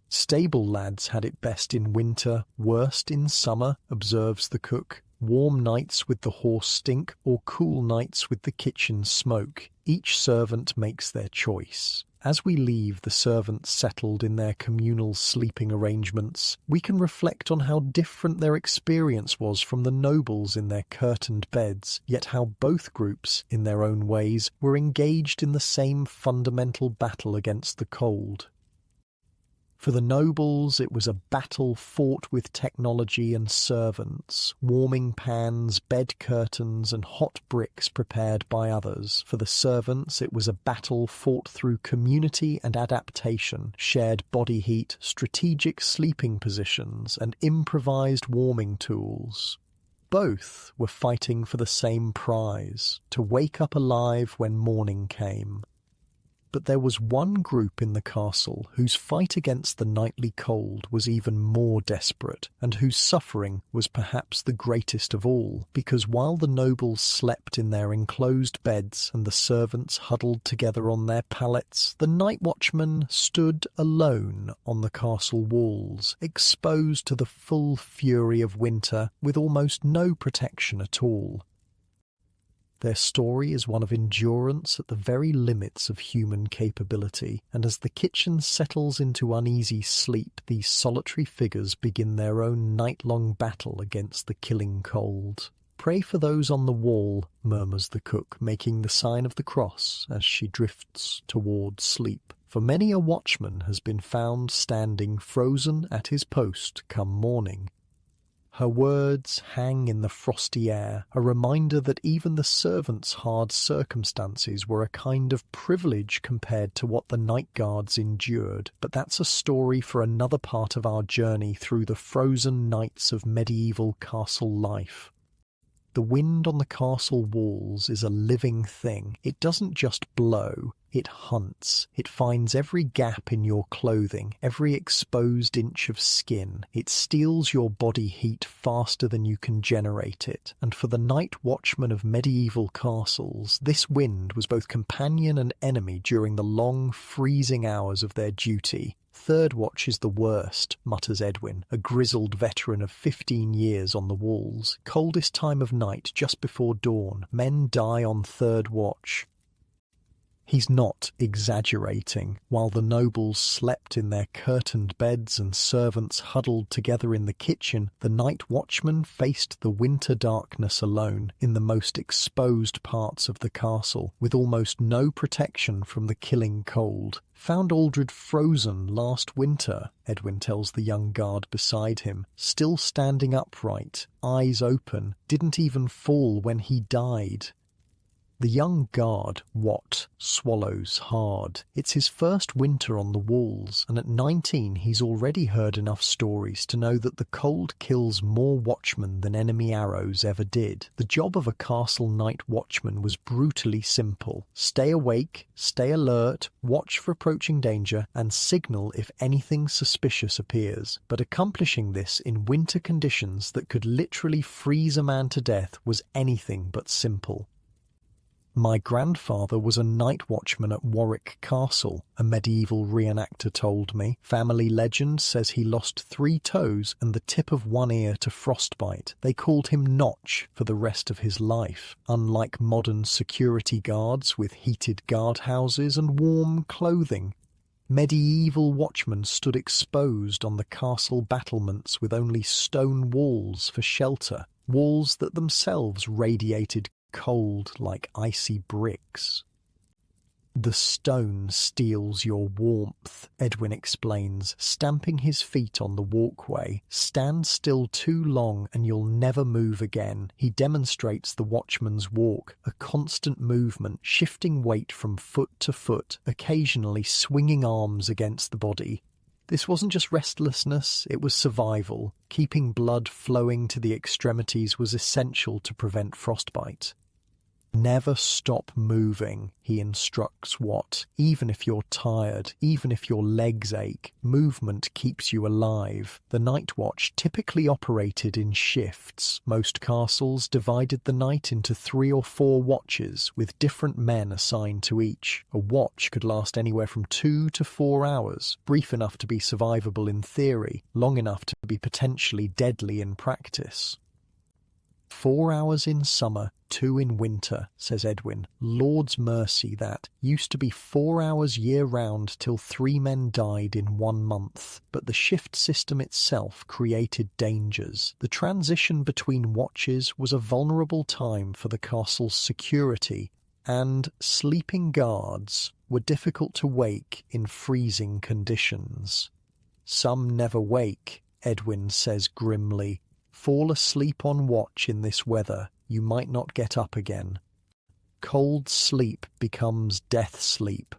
"Stable lads had it best in winter, worst in summer," observes the cook. "Warm nights with the horse stink, or cool nights with the kitchen smoke. Each servant makes their choice." As we leave the servants settled in their communal sleeping arrangements, we can reflect on how different their experience was from the nobles in their curtained beds, yet how both groups, in their own ways, were engaged in the same fundamental battle against the cold. For the nobles, it was a battle fought with technology and servants, warming pans, bed curtains, and hot bricks prepared by others. For the servants, it was a battle fought through community and adaptation, shared body heat, strategic sleeping positions, and improvised warming tools. Both were fighting for the same prize, to wake up alive when morning came. But there was one group in the castle whose fight against the nightly cold was even more desperate, and whose suffering was perhaps the greatest of all, because while the nobles slept in their enclosed beds and the servants huddled together on their pallets, the night watchmen stood alone on the castle walls, exposed to the full fury of winter, with almost no protection at all. Their story is one of endurance at the very limits of human capability, and as the kitchen settles into uneasy sleep, these solitary figures begin their own night-long battle against the killing cold. "Pray for those on the wall," murmurs the cook, making the sign of the cross as she drifts towards sleep. For many a watchman has been found standing frozen at his post come morning. Her words hang in the frosty air, a reminder that even the servants' hard circumstances were a kind of privilege compared to what the night guards endured. But that's a story for another part of our journey through the frozen nights of medieval castle life. The wind on the castle walls is a living thing. It doesn't just blow, it hunts. It finds every gap in your clothing, every exposed inch of skin. It steals your body heat faster than you can generate it. And for the night watchmen of medieval castles, this wind was both companion and enemy during the long, freezing hours of their duty. "Third watch is the worst," mutters Edwin, a grizzled veteran of 15 years on the walls. "Coldest time of night, just before dawn. Men die on third watch." He's not exaggerating. While the nobles slept in their curtained beds and servants huddled together in the kitchen, the night watchman faced the winter darkness alone, in the most exposed parts of the castle, with almost no protection from the killing cold. "Found Aldred frozen last winter," Edwin tells the young guard beside him, "still standing upright, eyes open, didn't even fall when he died." The young guard, Wat, swallows hard. It's his first winter on the walls, and at 19 he's already heard enough stories to know that the cold kills more watchmen than enemy arrows ever did. The job of a castle night watchman was brutally simple. Stay awake, stay alert, watch for approaching danger, and signal if anything suspicious appears. But accomplishing this in winter conditions that could literally freeze a man to death was anything but simple. "My grandfather was a night watchman at Warwick Castle," a medieval reenactor told me. "Family legend says he lost 3 toes and the tip of one ear to frostbite. They called him Notch for the rest of his life." Unlike modern security guards with heated guardhouses and warm clothing, medieval watchmen stood exposed on the castle battlements with only stone walls for shelter, walls that themselves radiated cold like icy bricks. "The stone steals your warmth," Edwin explains, stamping his feet on the walkway. "Stand still too long and you'll never move again." He demonstrates the watchman's walk, a constant movement, shifting weight from foot to foot, occasionally swinging arms against the body. This wasn't just restlessness, it was survival. Keeping blood flowing to the extremities was essential to prevent frostbite. "Never stop moving," he instructs Wat. "Even if you're tired, even if your legs ache, movement keeps you alive." The night watch typically operated in shifts. Most castles divided the night into 3 or 4 watches, with different men assigned to each. A watch could last anywhere from 2 to 4 hours, brief enough to be survivable in theory, long enough to be potentially deadly in practice. 4 hours in summer, 2 in winter, says Edwin. Lord's mercy, that. Used to be 4 hours year-round till 3 men died in 1 month. But the shift system itself created dangers. The transition between watches was a vulnerable time for the castle's security, and sleeping guards were difficult to wake in freezing conditions. "Some never wake," Edwin says grimly. "Fall asleep on watch in this weather, you might not get up again." Cold sleep becomes death sleep.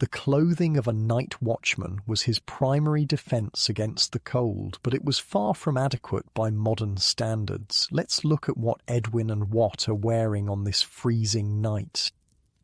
The clothing of a night watchman was his primary defense against the cold, but it was far from adequate by modern standards. Let's look at what Edwin and Wat are wearing on this freezing night.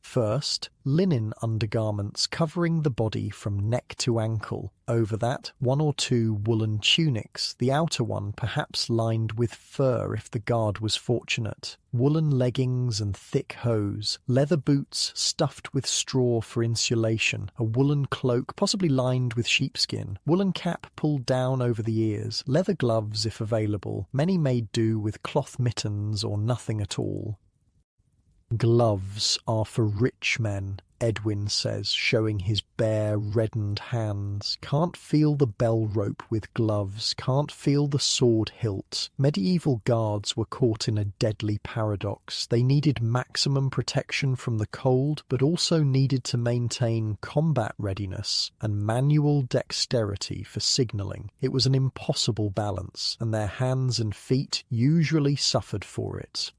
First, linen undergarments covering the body from neck to ankle. Over that, 1 or 2 woolen tunics, the outer one perhaps lined with fur if the guard was fortunate. Woolen leggings and thick hose. Leather boots stuffed with straw for insulation. A woolen cloak, possibly lined with sheepskin. Woolen cap pulled down over the ears. Leather gloves if available. Many made do with cloth mittens or nothing at all. "Gloves are for rich men," Edwin says, showing his bare, reddened hands. "Can't feel the bell rope with gloves, can't feel the sword hilt." Medieval guards were caught in a deadly paradox. They needed maximum protection from the cold, but also needed to maintain combat readiness and manual dexterity for signalling. It was an impossible balance, and their hands and feet usually suffered for it.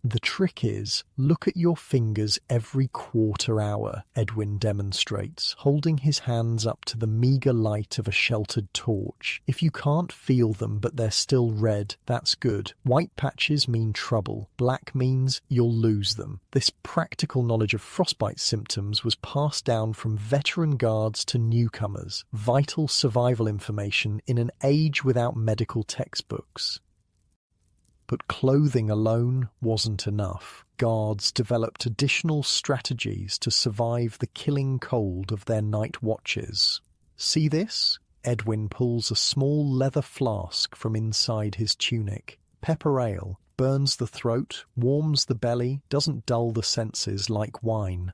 The trick is, look at your fingers every quarter hour, Edwin demonstrates, holding his hands up to the meagre light of a sheltered torch. If you can't feel them but they're still red, that's good. White patches mean trouble. Black means you'll lose them. This practical knowledge of frostbite symptoms was passed down from veteran guards to newcomers, vital survival information in an age without medical textbooks. But clothing alone wasn't enough. Guards developed additional strategies to survive the killing cold of their night watches. See this? Edwin pulls a small leather flask from inside his tunic. Pepper ale burns the throat, warms the belly, doesn't dull the senses like wine.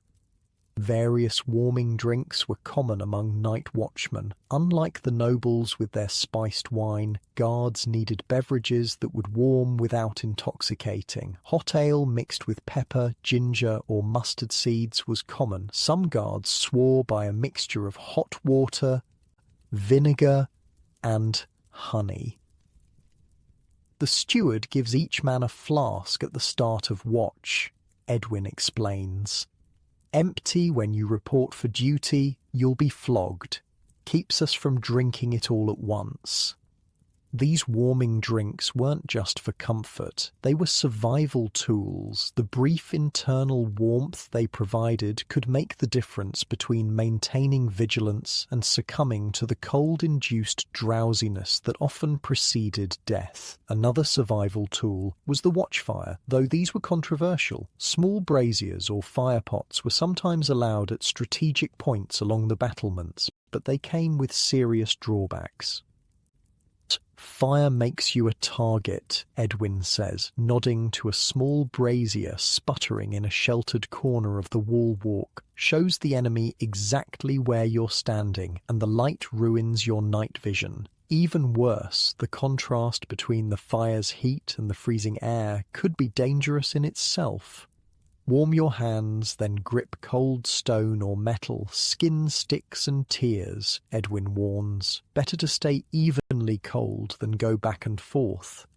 Various warming drinks were common among night watchmen. Unlike the nobles with their spiced wine, guards needed beverages that would warm without intoxicating. Hot ale mixed with pepper, ginger, or mustard seeds was common. Some guards swore by a mixture of hot water, vinegar, and honey. The steward gives each man a flask at the start of watch, Edwin explains. Empty when you report for duty, you'll be flogged. Keeps us from drinking it all at once. These warming drinks weren't just for comfort, they were survival tools. The brief internal warmth they provided could make the difference between maintaining vigilance and succumbing to the cold-induced drowsiness that often preceded death. Another survival tool was the watchfire. Though these were controversial, small braziers or firepots were sometimes allowed at strategic points along the battlements, but they came with serious drawbacks. Fire makes you a target, Edwin says, nodding to a small brazier sputtering in a sheltered corner of the wall walk. Shows the enemy exactly where you're standing, and the light ruins your night vision. Even worse, the contrast between the fire's heat and the freezing air could be dangerous in itself. Warm your hands, then grip cold stone or metal, skin sticks and tears, Edwin warns. Better to stay evenly cold than go back and forth.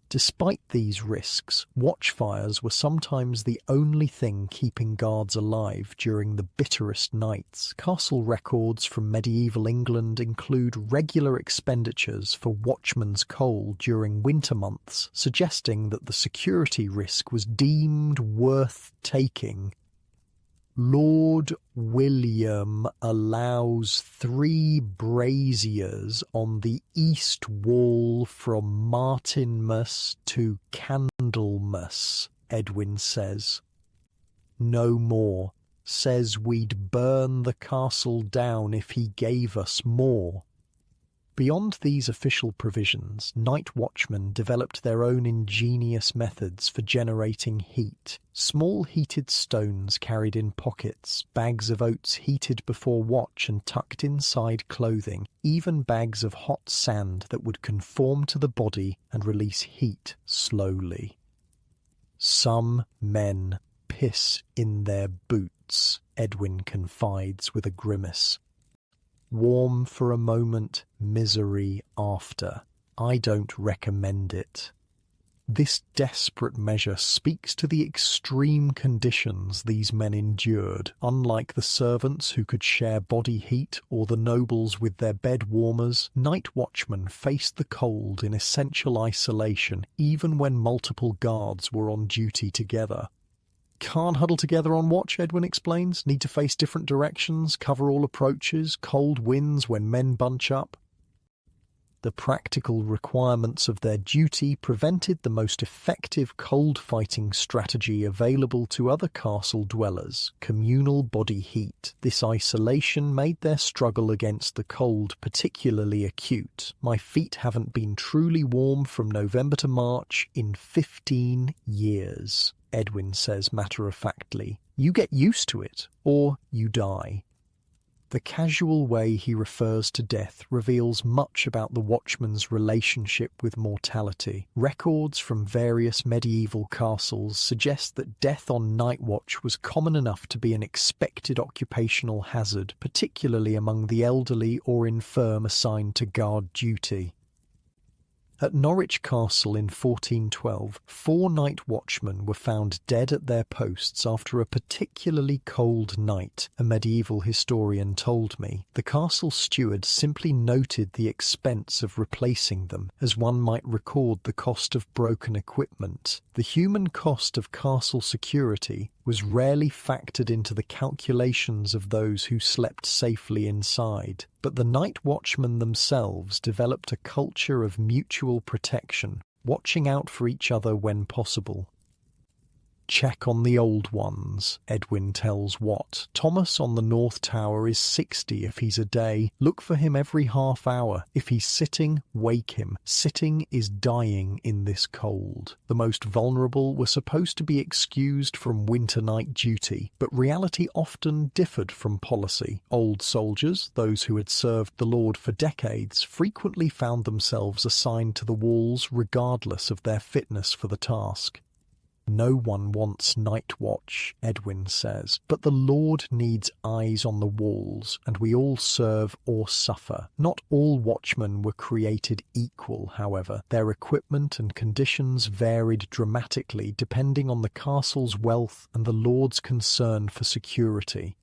Despite these risks, watchfires were sometimes the only thing keeping guards alive during the bitterest nights. Castle records from medieval England include regular expenditures for watchmen's coal during winter months, suggesting that the security risk was deemed worth taking. Lord William allows 3 braziers on the east wall from Martinmas to Candlemas, Edwin says. No more. Says we'd burn the castle down if he gave us more. Beyond these official provisions, night watchmen developed their own ingenious methods for generating heat. Small heated stones carried in pockets, bags of oats heated before watch and tucked inside clothing, even bags of hot sand that would conform to the body and release heat slowly. Some men piss in their boots, Edwin confides with a grimace. Warm for a moment, misery after. I don't recommend it. This desperate measure speaks to the extreme conditions these men endured. Unlike the servants who could share body heat or the nobles with their bed warmers, night watchmen faced the cold in essential isolation even when multiple guards were on duty together. Can't huddle together on watch, Edwin explains. Need to face different directions, cover all approaches, cold winds when men bunch up. The practical requirements of their duty prevented the most effective cold-fighting strategy available to other castle dwellers, communal body heat. This isolation made their struggle against the cold particularly acute. My feet haven't been truly warm from November to March in 15 years. Edwin says matter-of-factly. You get used to it, or you die. The casual way he refers to death reveals much about the watchman's relationship with mortality. Records from various medieval castles suggest that death on night watch was common enough to be an expected occupational hazard, particularly among the elderly or infirm assigned to guard duty. At Norwich Castle in 1412, 4 night watchmen were found dead at their posts after a particularly cold night, a medieval historian told me. The castle steward simply noted the expense of replacing them, as one might record the cost of broken equipment. The human cost of castle security was rarely factored into the calculations of those who slept safely inside, but the night watchmen themselves developed a culture of mutual protection, watching out for each other when possible. Check on the old ones, Edwin tells Watt. Thomas on the North Tower is 60 if he's a day. Look for him every half hour. If he's sitting, wake him. Sitting is dying in this cold. The most vulnerable were supposed to be excused from winter night duty, but reality often differed from policy. Old soldiers, those who had served the Lord for decades, frequently found themselves assigned to the walls regardless of their fitness for the task. No one wants night watch, Edwin says, but the Lord needs eyes on the walls, and we all serve or suffer. Not all watchmen were created equal, however. Their equipment and conditions varied dramatically depending on the castle's wealth and the Lord's concern for security.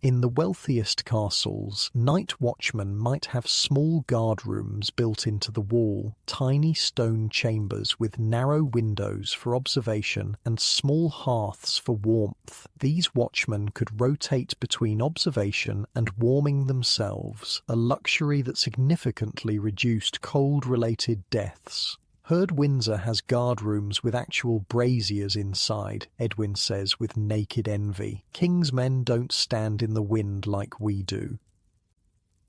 In the wealthiest castles, night watchmen might have small guard rooms built into the wall, tiny stone chambers with narrow windows for observation and small hearths for warmth. These watchmen could rotate between observation and warming themselves, a luxury that significantly reduced cold-related deaths. Herd Windsor has guard rooms with actual braziers inside, Edwin says with naked envy. King's men don't stand in the wind like we do.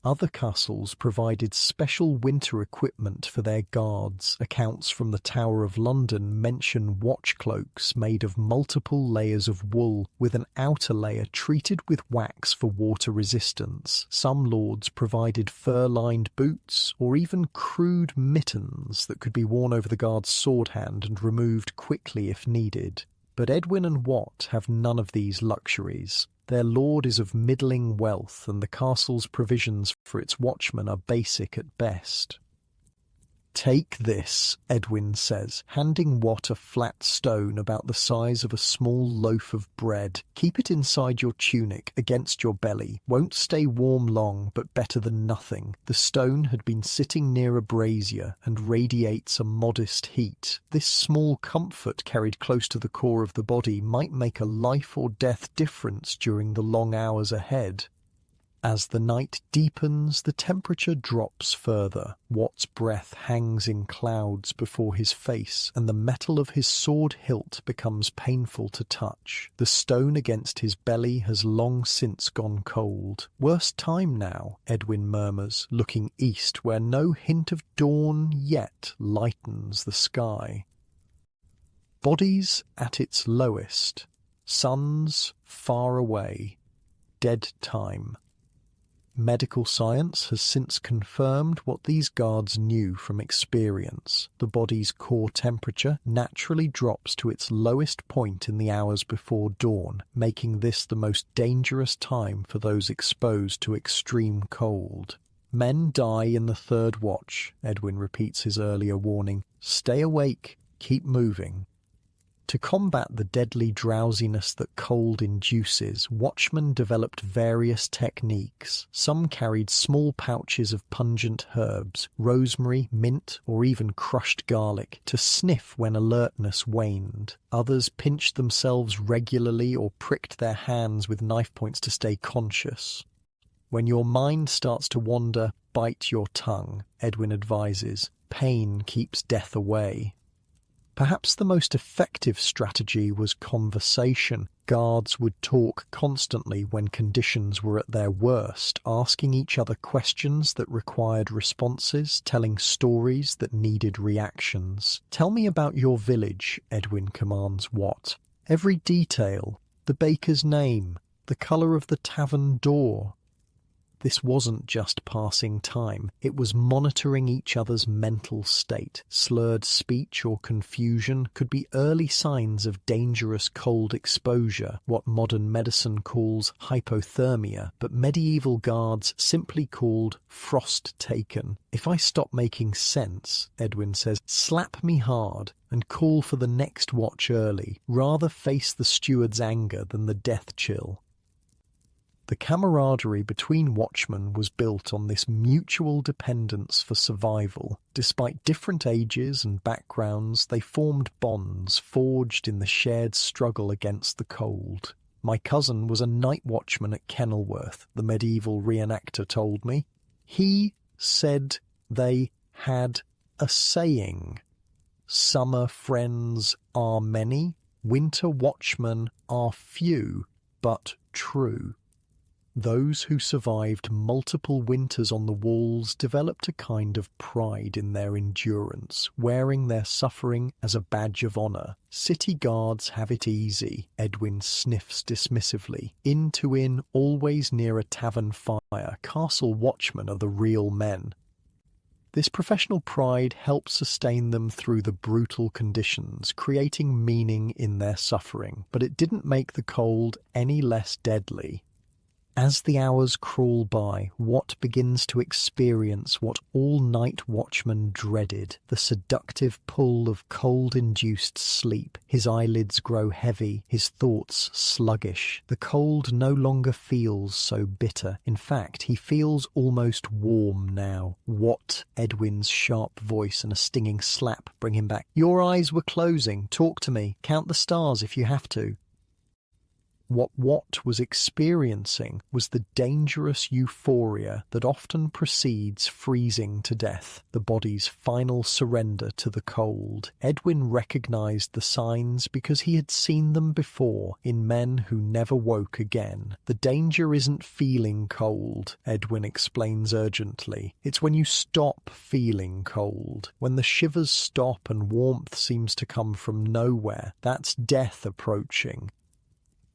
Other castles provided special winter equipment for their guards. Accounts from the Tower of London mention watch cloaks made of multiple layers of wool, with an outer layer treated with wax for water resistance. Some lords provided fur-lined boots, or even crude mittens that could be worn over the guard's sword hand and removed quickly if needed. But Edwin and Watt have none of these luxuries. Their lord is of middling wealth, and the castle's provisions for its watchmen are basic at best. "Take this," Edwin says, handing Watt a flat stone about the size of a small loaf of bread. "Keep it inside your tunic, against your belly. Won't stay warm long, but better than nothing." The stone had been sitting near a brazier and radiates a modest heat. This small comfort carried close to the core of the body might make a life or death difference during the long hours ahead. As the night deepens, the temperature drops further. Watt's breath hangs in clouds before his face, and the metal of his sword hilt becomes painful to touch. The stone against his belly has long since gone cold. "Worst time now," Edwin murmurs, looking east where no hint of dawn yet lightens the sky. Bodies at its lowest. Suns far away. Dead time. Medical science has since confirmed what these guards knew from experience. The body's core temperature naturally drops to its lowest point in the hours before dawn, making this the most dangerous time for those exposed to extreme cold. "Men die in the third watch," Edwin repeats his earlier warning. "Stay awake, keep moving." To combat the deadly drowsiness that cold induces, watchmen developed various techniques. Some carried small pouches of pungent herbs, rosemary, mint, or even crushed garlic, to sniff when alertness waned. Others pinched themselves regularly or pricked their hands with knife points to stay conscious. "When your mind starts to wander, bite your tongue," Edwin advises. "Pain keeps death away." Perhaps the most effective strategy was conversation. Guards would talk constantly when conditions were at their worst, asking each other questions that required responses, telling stories that needed reactions. "Tell me about your village," Edwin commands Watt. "Every detail, the baker's name, the colour of the tavern door." This wasn't just passing time, it was monitoring each other's mental state. Slurred speech or confusion could be early signs of dangerous cold exposure, what modern medicine calls hypothermia, but medieval guards simply called frost taken. "If I stop making sense," Edwin says, "slap me hard and call for the next watch early. Rather face the steward's anger than the death chill." The camaraderie between watchmen was built on this mutual dependence for survival. Despite different ages and backgrounds, they formed bonds forged in the shared struggle against the cold. "My cousin was a night watchman at Kenilworth," the medieval reenactor told me. "He said they had a saying: 'Summer friends are many, winter watchmen are few, but true.' Those who survived multiple winters on the walls developed a kind of pride in their endurance, wearing their suffering as a badge of honor. City guards have it easy," Edwin sniffs dismissively. "In to inn, always near a tavern fire. Castle watchmen are the real men." This professional pride helped sustain them through the brutal conditions, creating meaning in their suffering. But it didn't make the cold any less deadly. As the hours crawl by, Watt begins to experience what all night watchmen dreaded, the seductive pull of cold-induced sleep. His eyelids grow heavy, his thoughts sluggish. The cold no longer feels so bitter. In fact, he feels almost warm now. "What?" Edwin's sharp voice and a stinging slap bring him back. "Your eyes were closing. Talk to me. Count the stars if you have to." What Watt was experiencing was the dangerous euphoria that often precedes freezing to death, the body's final surrender to the cold. Edwin recognized the signs because he had seen them before in men who never woke again. "The danger isn't feeling cold," Edwin explains urgently. "It's when you stop feeling cold. When the shivers stop and warmth seems to come from nowhere, that's death approaching."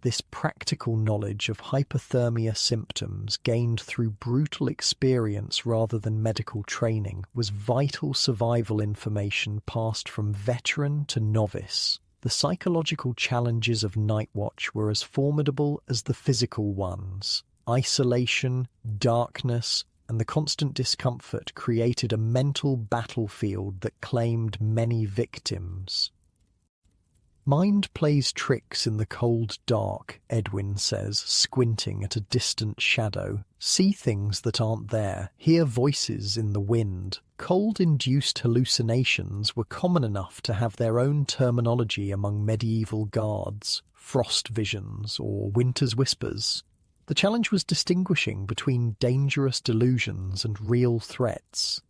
This practical knowledge of hypothermia symptoms, gained through brutal experience rather than medical training, was vital survival information passed from veteran to novice. The psychological challenges of night watch were as formidable as the physical ones. Isolation, darkness, and the constant discomfort created a mental battlefield that claimed many victims. "Mind plays tricks in the cold dark," Edwin says, squinting at a distant shadow. "See things that aren't there, hear voices in the wind." Cold-induced hallucinations were common enough to have their own terminology among medieval guards: frost visions or winter's whispers. The challenge was distinguishing between dangerous delusions and real threats.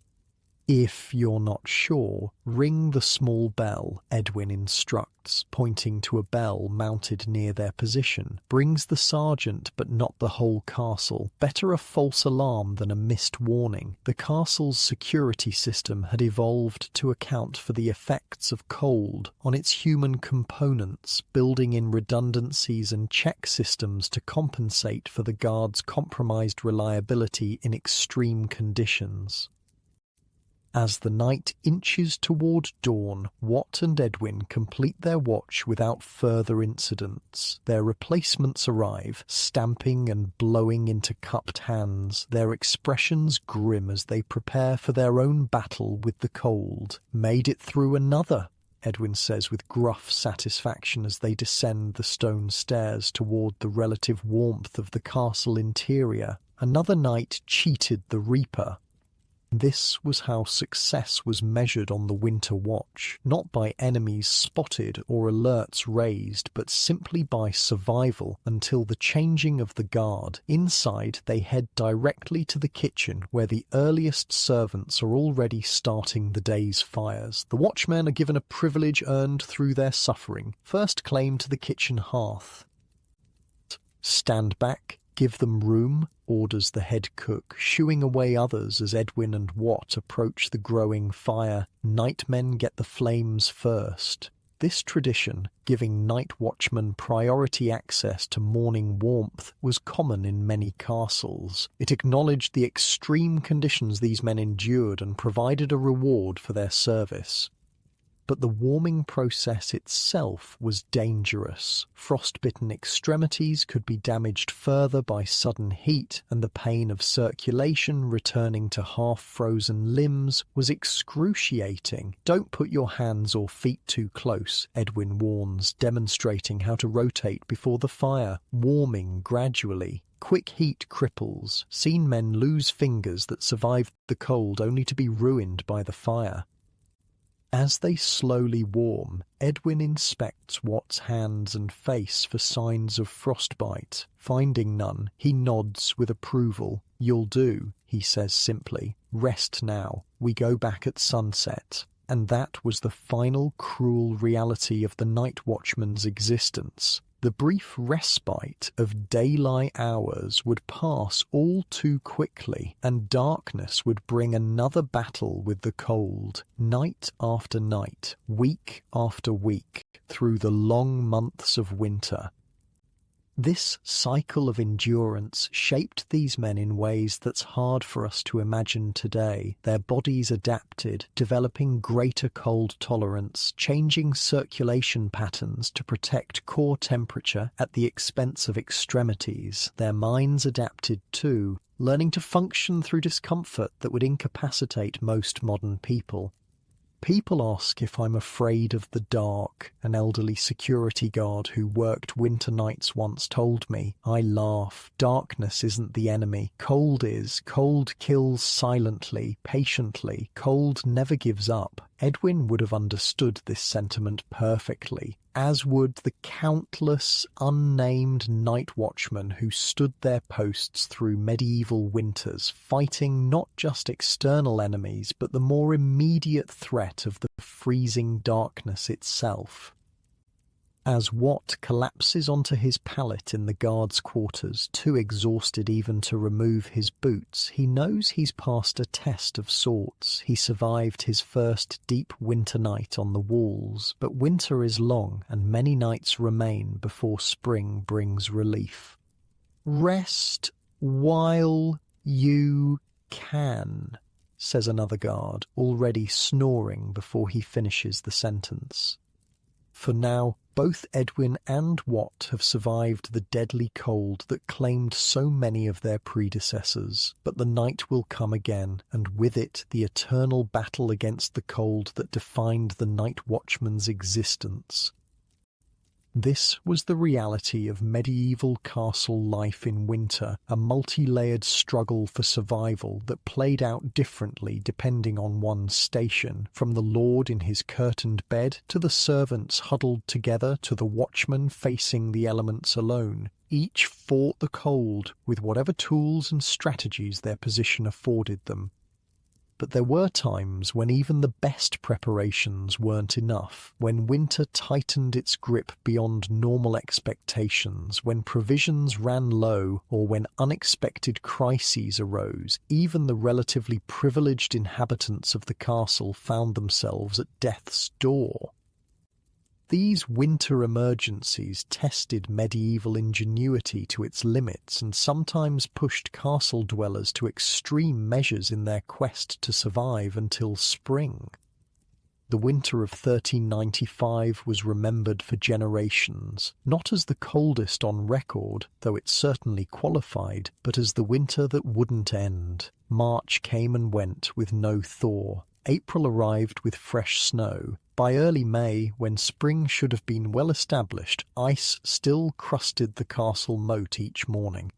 "If you're not sure, ring the small bell," Edwin instructs, pointing to a bell mounted near their position. "Brings the sergeant, but not the whole castle. Better a false alarm than a missed warning." The castle's security system had evolved to account for the effects of cold on its human components, building in redundancies and check systems to compensate for the guards' compromised reliability in extreme conditions. As the night inches toward dawn, Watt and Edwin complete their watch without further incidents. Their replacements arrive, stamping and blowing into cupped hands, their expressions grim as they prepare for their own battle with the cold. "Made it through another," Edwin says with gruff satisfaction as they descend the stone stairs toward the relative warmth of the castle interior. "Another night cheated the Reaper." This was how success was measured on the winter watch, not by enemies spotted or alerts raised, but simply by survival until the changing of the guard. Inside, they head directly to the kitchen, where the earliest servants are already starting the day's fires. The watchmen are given a privilege earned through their suffering: first claim to the kitchen hearth. "Stand back. Give them room," orders the head cook, shooing away others as Edwin and Watt approach the growing fire. "Nightmen get the flames first." This tradition, giving night watchmen priority access to morning warmth, was common in many castles. It acknowledged the extreme conditions these men endured and provided a reward for their service. But the warming process itself was dangerous. Frostbitten extremities could be damaged further by sudden heat, and the pain of circulation returning to half-frozen limbs was excruciating. "Don't put your hands or feet too close," Edwin warns, demonstrating how to rotate before the fire, warming gradually. Quick heat cripples. Seen men lose fingers that survived the cold only to be ruined by the fire. As they slowly warm, Edwin inspects Watt's hands and face for signs of frostbite. Finding none, he nods with approval. "You'll do," he says simply. "Rest now. We go back at sunset." And that was the final cruel reality of the night watchman's existence. The brief respite of daylight hours would pass all too quickly, and darkness would bring another battle with the cold, night after night, week after week, through the long months of winter. This cycle of endurance shaped these men in ways that's hard for us to imagine today. Their bodies adapted, developing greater cold tolerance, changing circulation patterns to protect core temperature at the expense of extremities. Their minds adapted too, learning to function through discomfort that would incapacitate most modern people. "People ask if I'm afraid of the dark," an elderly security guard who worked winter nights once told me. I laugh. Darkness isn't the enemy. Cold is. Cold kills silently, patiently. Cold never gives up. Edwin would have understood this sentiment perfectly, as would the countless unnamed night watchmen who stood their posts through medieval winters, fighting not just external enemies, but the more immediate threat of the freezing darkness itself. As Watt collapses onto his pallet in the guards' quarters, too exhausted even to remove his boots, he knows he's passed a test of sorts. He survived his first deep winter night on the walls, but winter is long and many nights remain before spring brings relief. "Rest while you can," says another guard, already snoring before he finishes the sentence. For now, both Edwin and Watt have survived the deadly cold that claimed so many of their predecessors, but the night will come again, and with it the eternal battle against the cold that defined the night watchman's existence. This was the reality of medieval castle life in winter, a multi-layered struggle for survival that played out differently depending on one's station, from the lord in his curtained bed to the servants huddled together to the watchman facing the elements alone. Each fought the cold with whatever tools and strategies their position afforded them. But there were times when even the best preparations weren't enough, when winter tightened its grip beyond normal expectations, when provisions ran low, or when unexpected crises arose. Even the relatively privileged inhabitants of the castle found themselves at death's door. These winter emergencies tested medieval ingenuity to its limits and sometimes pushed castle dwellers to extreme measures in their quest to survive until spring. The winter of 1395 was remembered for generations, not as the coldest on record, though it certainly qualified, but as the winter that wouldn't end. March came and went with no thaw. April arrived with fresh snow. By early May, when spring should have been well established, ice still crusted the castle moat each morning.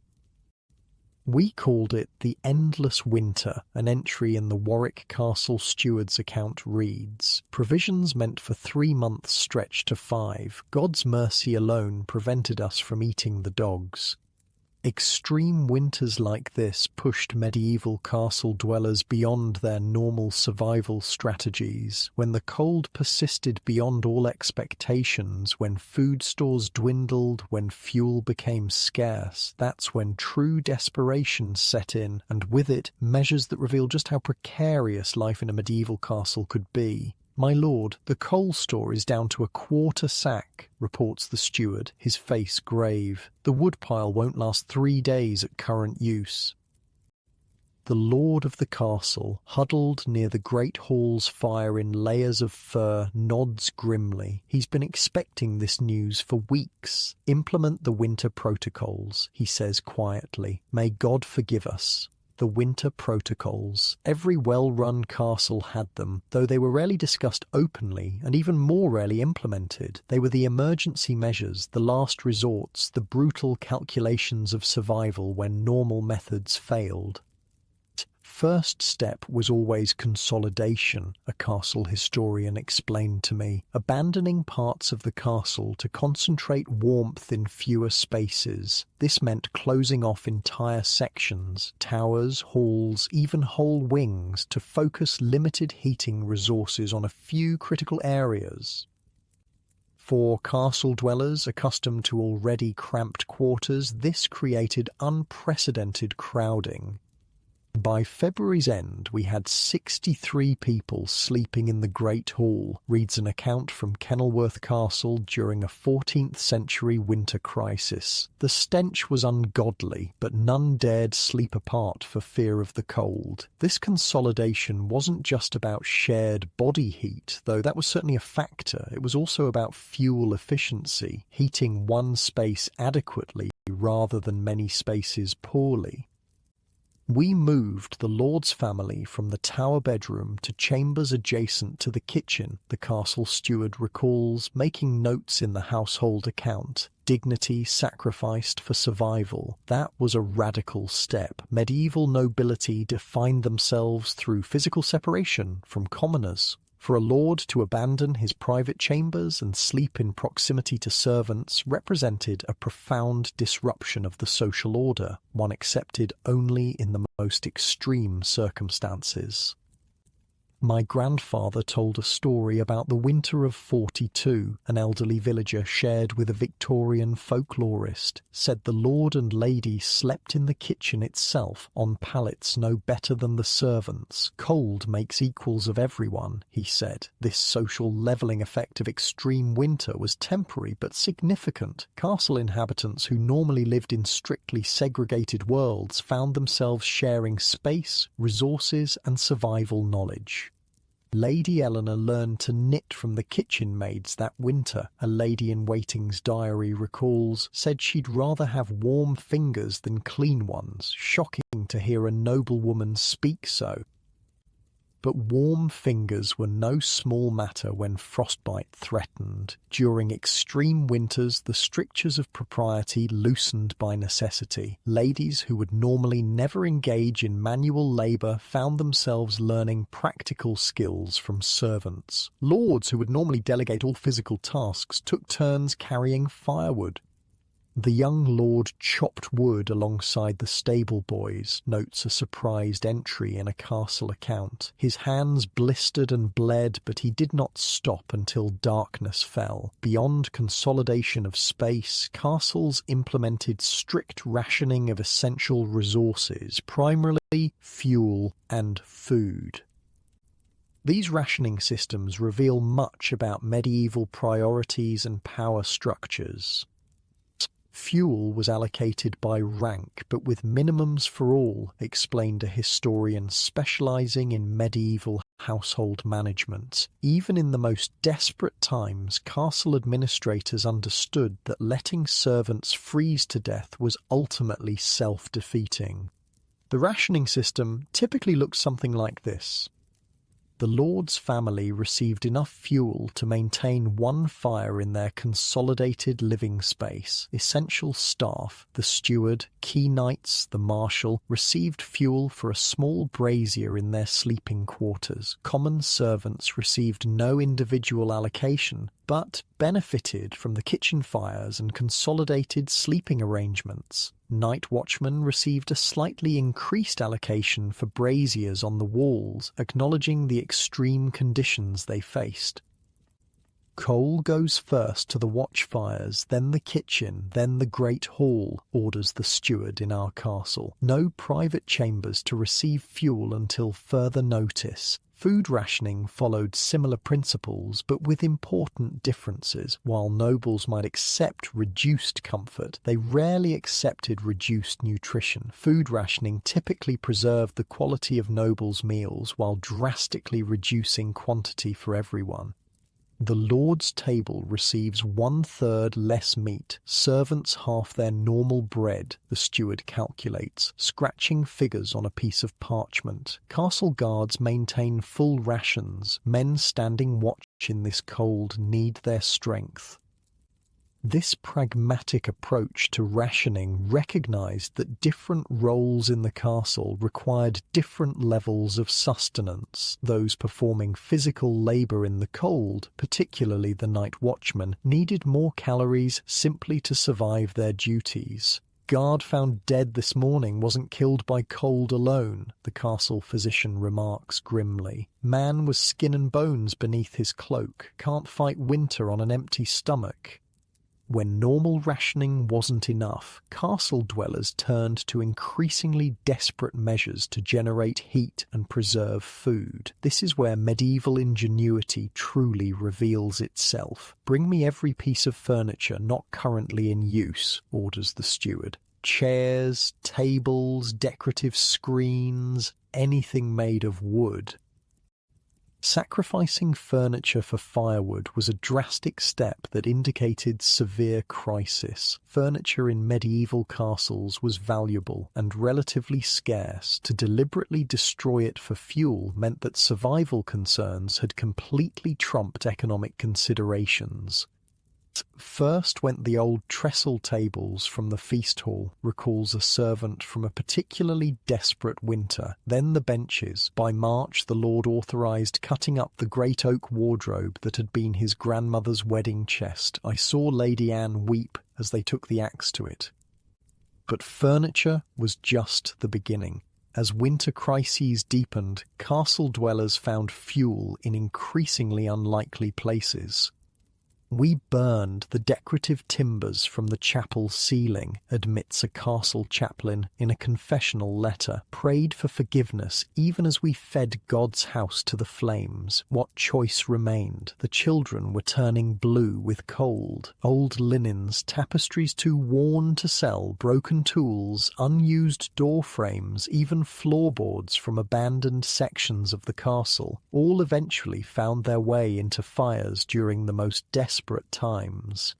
We called it the Endless Winter. An entry in the Warwick Castle Steward's account reads, "Provisions meant for 3 months stretched to 5. God's mercy alone prevented us from eating the dogs." Extreme winters like this pushed medieval castle dwellers beyond their normal survival strategies. When the cold persisted beyond all expectations, when food stores dwindled, when fuel became scarce, that's when true desperation set in, and with it, measures that reveal just how precarious life in a medieval castle could be. "My lord, the coal store is down to a quarter sack," reports the steward, his face grave. "The woodpile won't last 3 days at current use." The lord of the castle, huddled near the great hall's fire in layers of fur, nods grimly. He's been expecting this news for weeks. "Implement the winter protocols," he says quietly. "May God forgive us." The winter protocols. Every well-run castle had them, though they were rarely discussed openly and even more rarely implemented. They were the emergency measures, the last resorts, the brutal calculations of survival when normal methods failed. First step was always consolidation, a castle historian explained to me, abandoning parts of the castle to concentrate warmth in fewer spaces. This meant closing off entire sections, towers, halls, even whole wings, to focus limited heating resources on a few critical areas. For castle dwellers accustomed to already cramped quarters, this created unprecedented crowding. By February's end, we had 63 people sleeping in the Great Hall, reads an account from Kenilworth Castle during a 14th century winter crisis. The stench was ungodly, but none dared sleep apart for fear of the cold. This consolidation wasn't just about shared body heat, though that was certainly a factor. It was also about fuel efficiency, heating one space adequately rather than many spaces poorly. We moved the lord's family from the tower bedroom to chambers adjacent to the kitchen, the castle steward recalls, making notes in the household account. Dignity sacrificed for survival. That was a radical step. Medieval nobility defined themselves through physical separation from commoners. For a lord to abandon his private chambers and sleep in proximity to servants represented a profound disruption of the social order, one accepted only in the most extreme circumstances. My grandfather told a story about the winter of 42, an elderly villager shared with a Victorian folklorist, said the lord and lady slept in the kitchen itself, on pallets no better than the servants. Cold makes equals of everyone, he said. This social levelling effect of extreme winter was temporary but significant. Castle inhabitants who normally lived in strictly segregated worlds found themselves sharing space, resources and survival knowledge. Lady Eleanor learned to knit from the kitchen maids that winter, a lady-in-waiting's diary recalls, said she'd rather have warm fingers than clean ones. Shocking to hear a noblewoman speak so. But warm fingers were no small matter when frostbite threatened. During extreme winters, the strictures of propriety loosened by necessity. Ladies who would normally never engage in manual labour found themselves learning practical skills from servants. Lords who would normally delegate all physical tasks took turns carrying firewood. The young lord chopped wood alongside the stable boys, notes a surprised entry in a castle account. His hands blistered and bled, but he did not stop until darkness fell. Beyond consolidation of space, castles implemented strict rationing of essential resources, primarily fuel and food. These rationing systems reveal much about medieval priorities and power structures. Fuel was allocated by rank, but with minimums for all, explained a historian specializing in medieval household management. Even in the most desperate times, castle administrators understood that letting servants freeze to death was ultimately self-defeating. The rationing system typically looked something like this. The lord's family received enough fuel to maintain one fire in their consolidated living space. Essential staff, the steward, key knights, the marshal, received fuel for a small brazier in their sleeping quarters. Common servants received no individual allocation, but benefited from the kitchen fires and consolidated sleeping arrangements. Night watchmen received a slightly increased allocation for braziers on the walls, acknowledging the extreme conditions they faced. Coal goes first to the watchfires, then the kitchen, then the great hall, orders the steward in our castle. No private chambers to receive fuel until further notice. Food rationing followed similar principles but with important differences. While nobles might accept reduced comfort, they rarely accepted reduced nutrition. Food rationing typically preserved the quality of nobles' meals while drastically reducing quantity for everyone. The Lord's table receives 1/3 less meat, servants half their normal bread, the steward calculates, scratching figures on a piece of parchment. Castle guards maintain full rations. Men standing watch in this cold need their strength. This pragmatic approach to rationing recognized that different roles in the castle required different levels of sustenance. Those performing physical labor in the cold, particularly the night watchman, needed more calories simply to survive their duties. Guard found dead this morning wasn't killed by cold alone, the castle physician remarks grimly. Man was skin and bones beneath his cloak, can't fight winter on an empty stomach. When normal rationing wasn't enough, castle dwellers turned to increasingly desperate measures to generate heat and preserve food. This is where medieval ingenuity truly reveals itself. "Bring me every piece of furniture not currently in use," orders the steward. Chairs, tables, decorative screens, anything made of wood. Sacrificing furniture for firewood was a drastic step that indicated severe crisis. Furniture in medieval castles was valuable and relatively scarce. To deliberately destroy it for fuel meant that survival concerns had completely trumped economic considerations. First went the old trestle tables from the feast hall, recalls a servant from a particularly desperate winter. Then the benches. By March the Lord authorized cutting up the great oak wardrobe that had been his grandmother's wedding chest. I saw Lady Anne weep as they took the axe to it. But furniture was just the beginning. As winter crises deepened, castle dwellers found fuel in increasingly unlikely places. "We burned the decorative timbers from the chapel ceiling," admits a castle chaplain in a confessional letter. "Prayed for forgiveness even as we fed God's house to the flames. What choice remained? The children were turning blue with cold. Old linens, tapestries too worn to sell, broken tools, unused door frames, even floorboards from abandoned sections of the castle, all eventually found their way into fires during the most desperate times."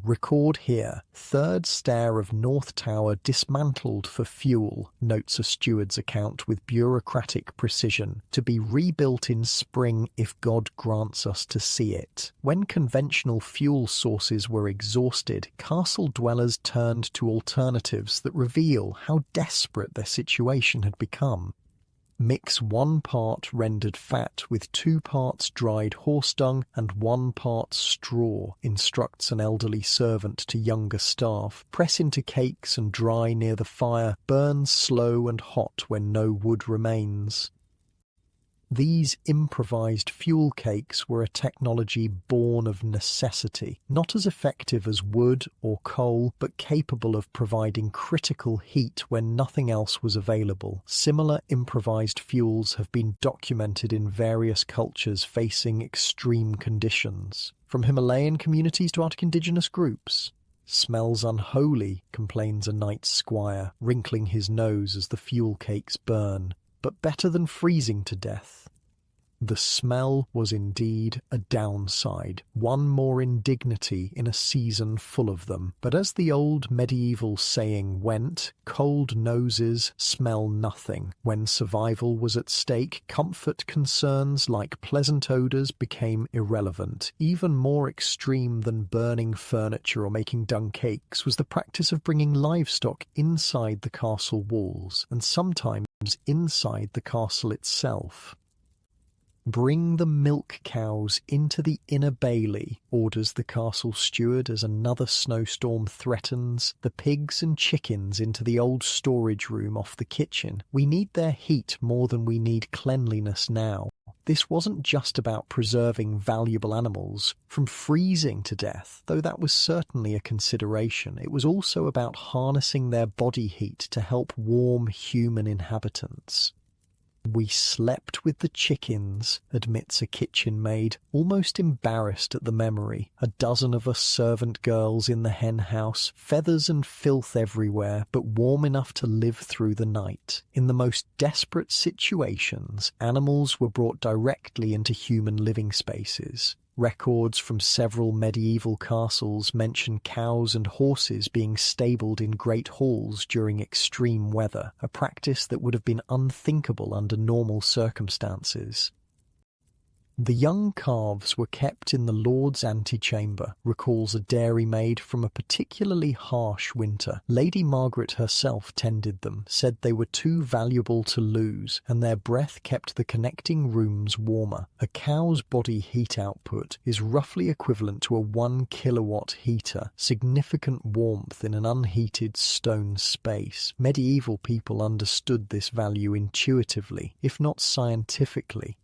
Record here. Third stair of North Tower dismantled for fuel, notes a steward's account with bureaucratic precision, to be rebuilt in spring if God grants us to see it. When conventional fuel sources were exhausted, castle dwellers turned to alternatives that reveal how desperate their situation had become. Mix 1 part rendered fat with 2 parts dried horse dung and 1 part straw, instructs an elderly servant to younger staff. Press into cakes and dry near the fire. Burn slow and hot when no wood remains. These improvised fuel cakes were a technology born of necessity, not as effective as wood or coal, but capable of providing critical heat when nothing else was available. Similar improvised fuels have been documented in various cultures facing extreme conditions, from Himalayan communities to Arctic indigenous groups. "Smells unholy," complains a night squire, wrinkling his nose as the fuel cakes burn, "but better than freezing to death." The smell was indeed a downside, one more indignity in a season full of them. But as the old medieval saying went, cold noses smell nothing. When survival was at stake, comfort concerns like pleasant odours became irrelevant. Even more extreme than burning furniture or making dung cakes was the practice of bringing livestock inside the castle walls, and sometimes inside the castle itself. "Bring the milk cows into the inner bailey," orders the castle steward as another snowstorm threatens. "The pigs and chickens into the old storage room off the kitchen. We need their heat more than we need cleanliness now." This wasn't just about preserving valuable animals from freezing to death, though that was certainly a consideration. It was also about harnessing their body heat to help warm human inhabitants. "We slept with the chickens," admits a kitchen maid, almost embarrassed at the memory. "A dozen of us servant girls in the hen house, feathers and filth everywhere, but warm enough to live through the night." In the most desperate situations, animals were brought directly into human living spaces. Records from several medieval castles mention cows and horses being stabled in great halls during extreme weather, a practice that would have been unthinkable under normal circumstances. "The young calves were kept in the Lord's antechamber," recalls a dairymaid from a particularly harsh winter. "Lady Margaret herself tended them, said they were too valuable to lose, and their breath kept the connecting rooms warmer." A cow's body heat output is roughly equivalent to a 1 kilowatt heater, significant warmth in an unheated stone space. Medieval people understood this value intuitively, if not scientifically.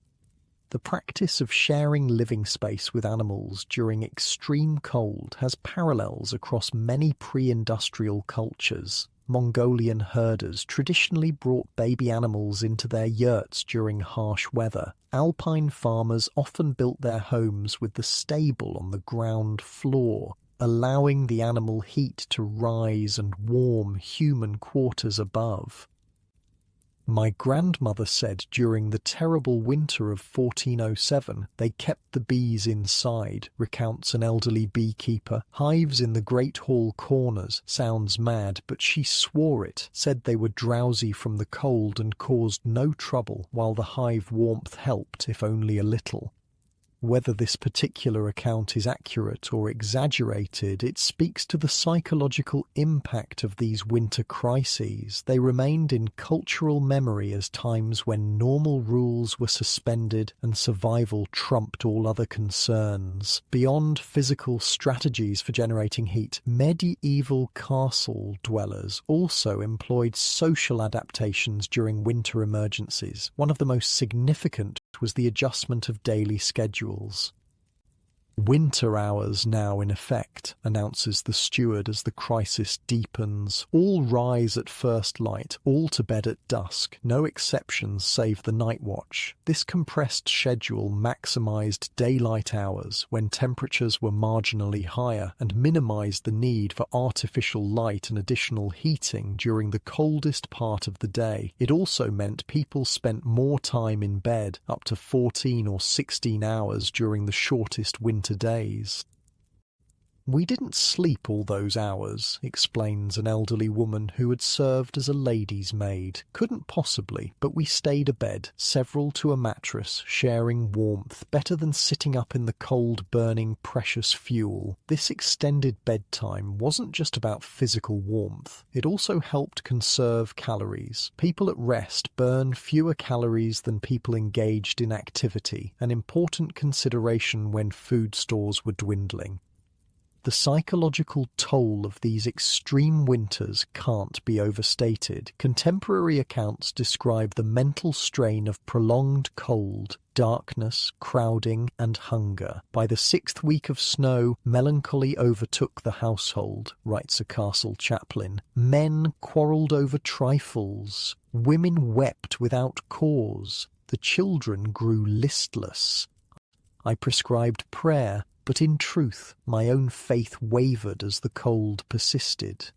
The practice of sharing living space with animals during extreme cold has parallels across many pre-industrial cultures. Mongolian herders traditionally brought baby animals into their yurts during harsh weather. Alpine farmers often built their homes with the stable on the ground floor, allowing the animal heat to rise and warm human quarters above. "My grandmother said during the terrible winter of 1407 they kept the bees inside," recounts an elderly beekeeper. "Hives in the great hall corners. Sounds mad, but she swore it, said they were drowsy from the cold and caused no trouble, while the hive warmth helped, if only a little." Whether this particular account is accurate or exaggerated, it speaks to the psychological impact of these winter crises. They remained in cultural memory as times when normal rules were suspended and survival trumped all other concerns. Beyond physical strategies for generating heat, medieval castle dwellers also employed social adaptations during winter emergencies. One of the most significant was the adjustment of daily schedules. "Winter hours now in effect," announces the steward as the crisis deepens. "All rise at first light, all to bed at dusk, no exceptions save the night watch." This compressed schedule maximized daylight hours when temperatures were marginally higher and minimized the need for artificial light and additional heating during the coldest part of the day. It also meant people spent more time in bed, up to 14 or 16 hours during the shortest winter days. "We didn't sleep all those hours," explains an elderly woman who had served as a lady's maid. "Couldn't possibly, but we stayed abed, several to a mattress, sharing warmth, better than sitting up in the cold burning precious fuel." This extended bedtime wasn't just about physical warmth, it also helped conserve calories. People at rest burn fewer calories than people engaged in activity, an important consideration when food stores were dwindling. The psychological toll of these extreme winters can't be overstated. Contemporary accounts describe the mental strain of prolonged cold, darkness, crowding, and hunger. "By the 6th week of snow, melancholy overtook the household," writes a castle chaplain. "Men quarrelled over trifles. Women wept without cause. The children grew listless. I prescribed prayer, but in truth my own faith wavered as the cold persisted."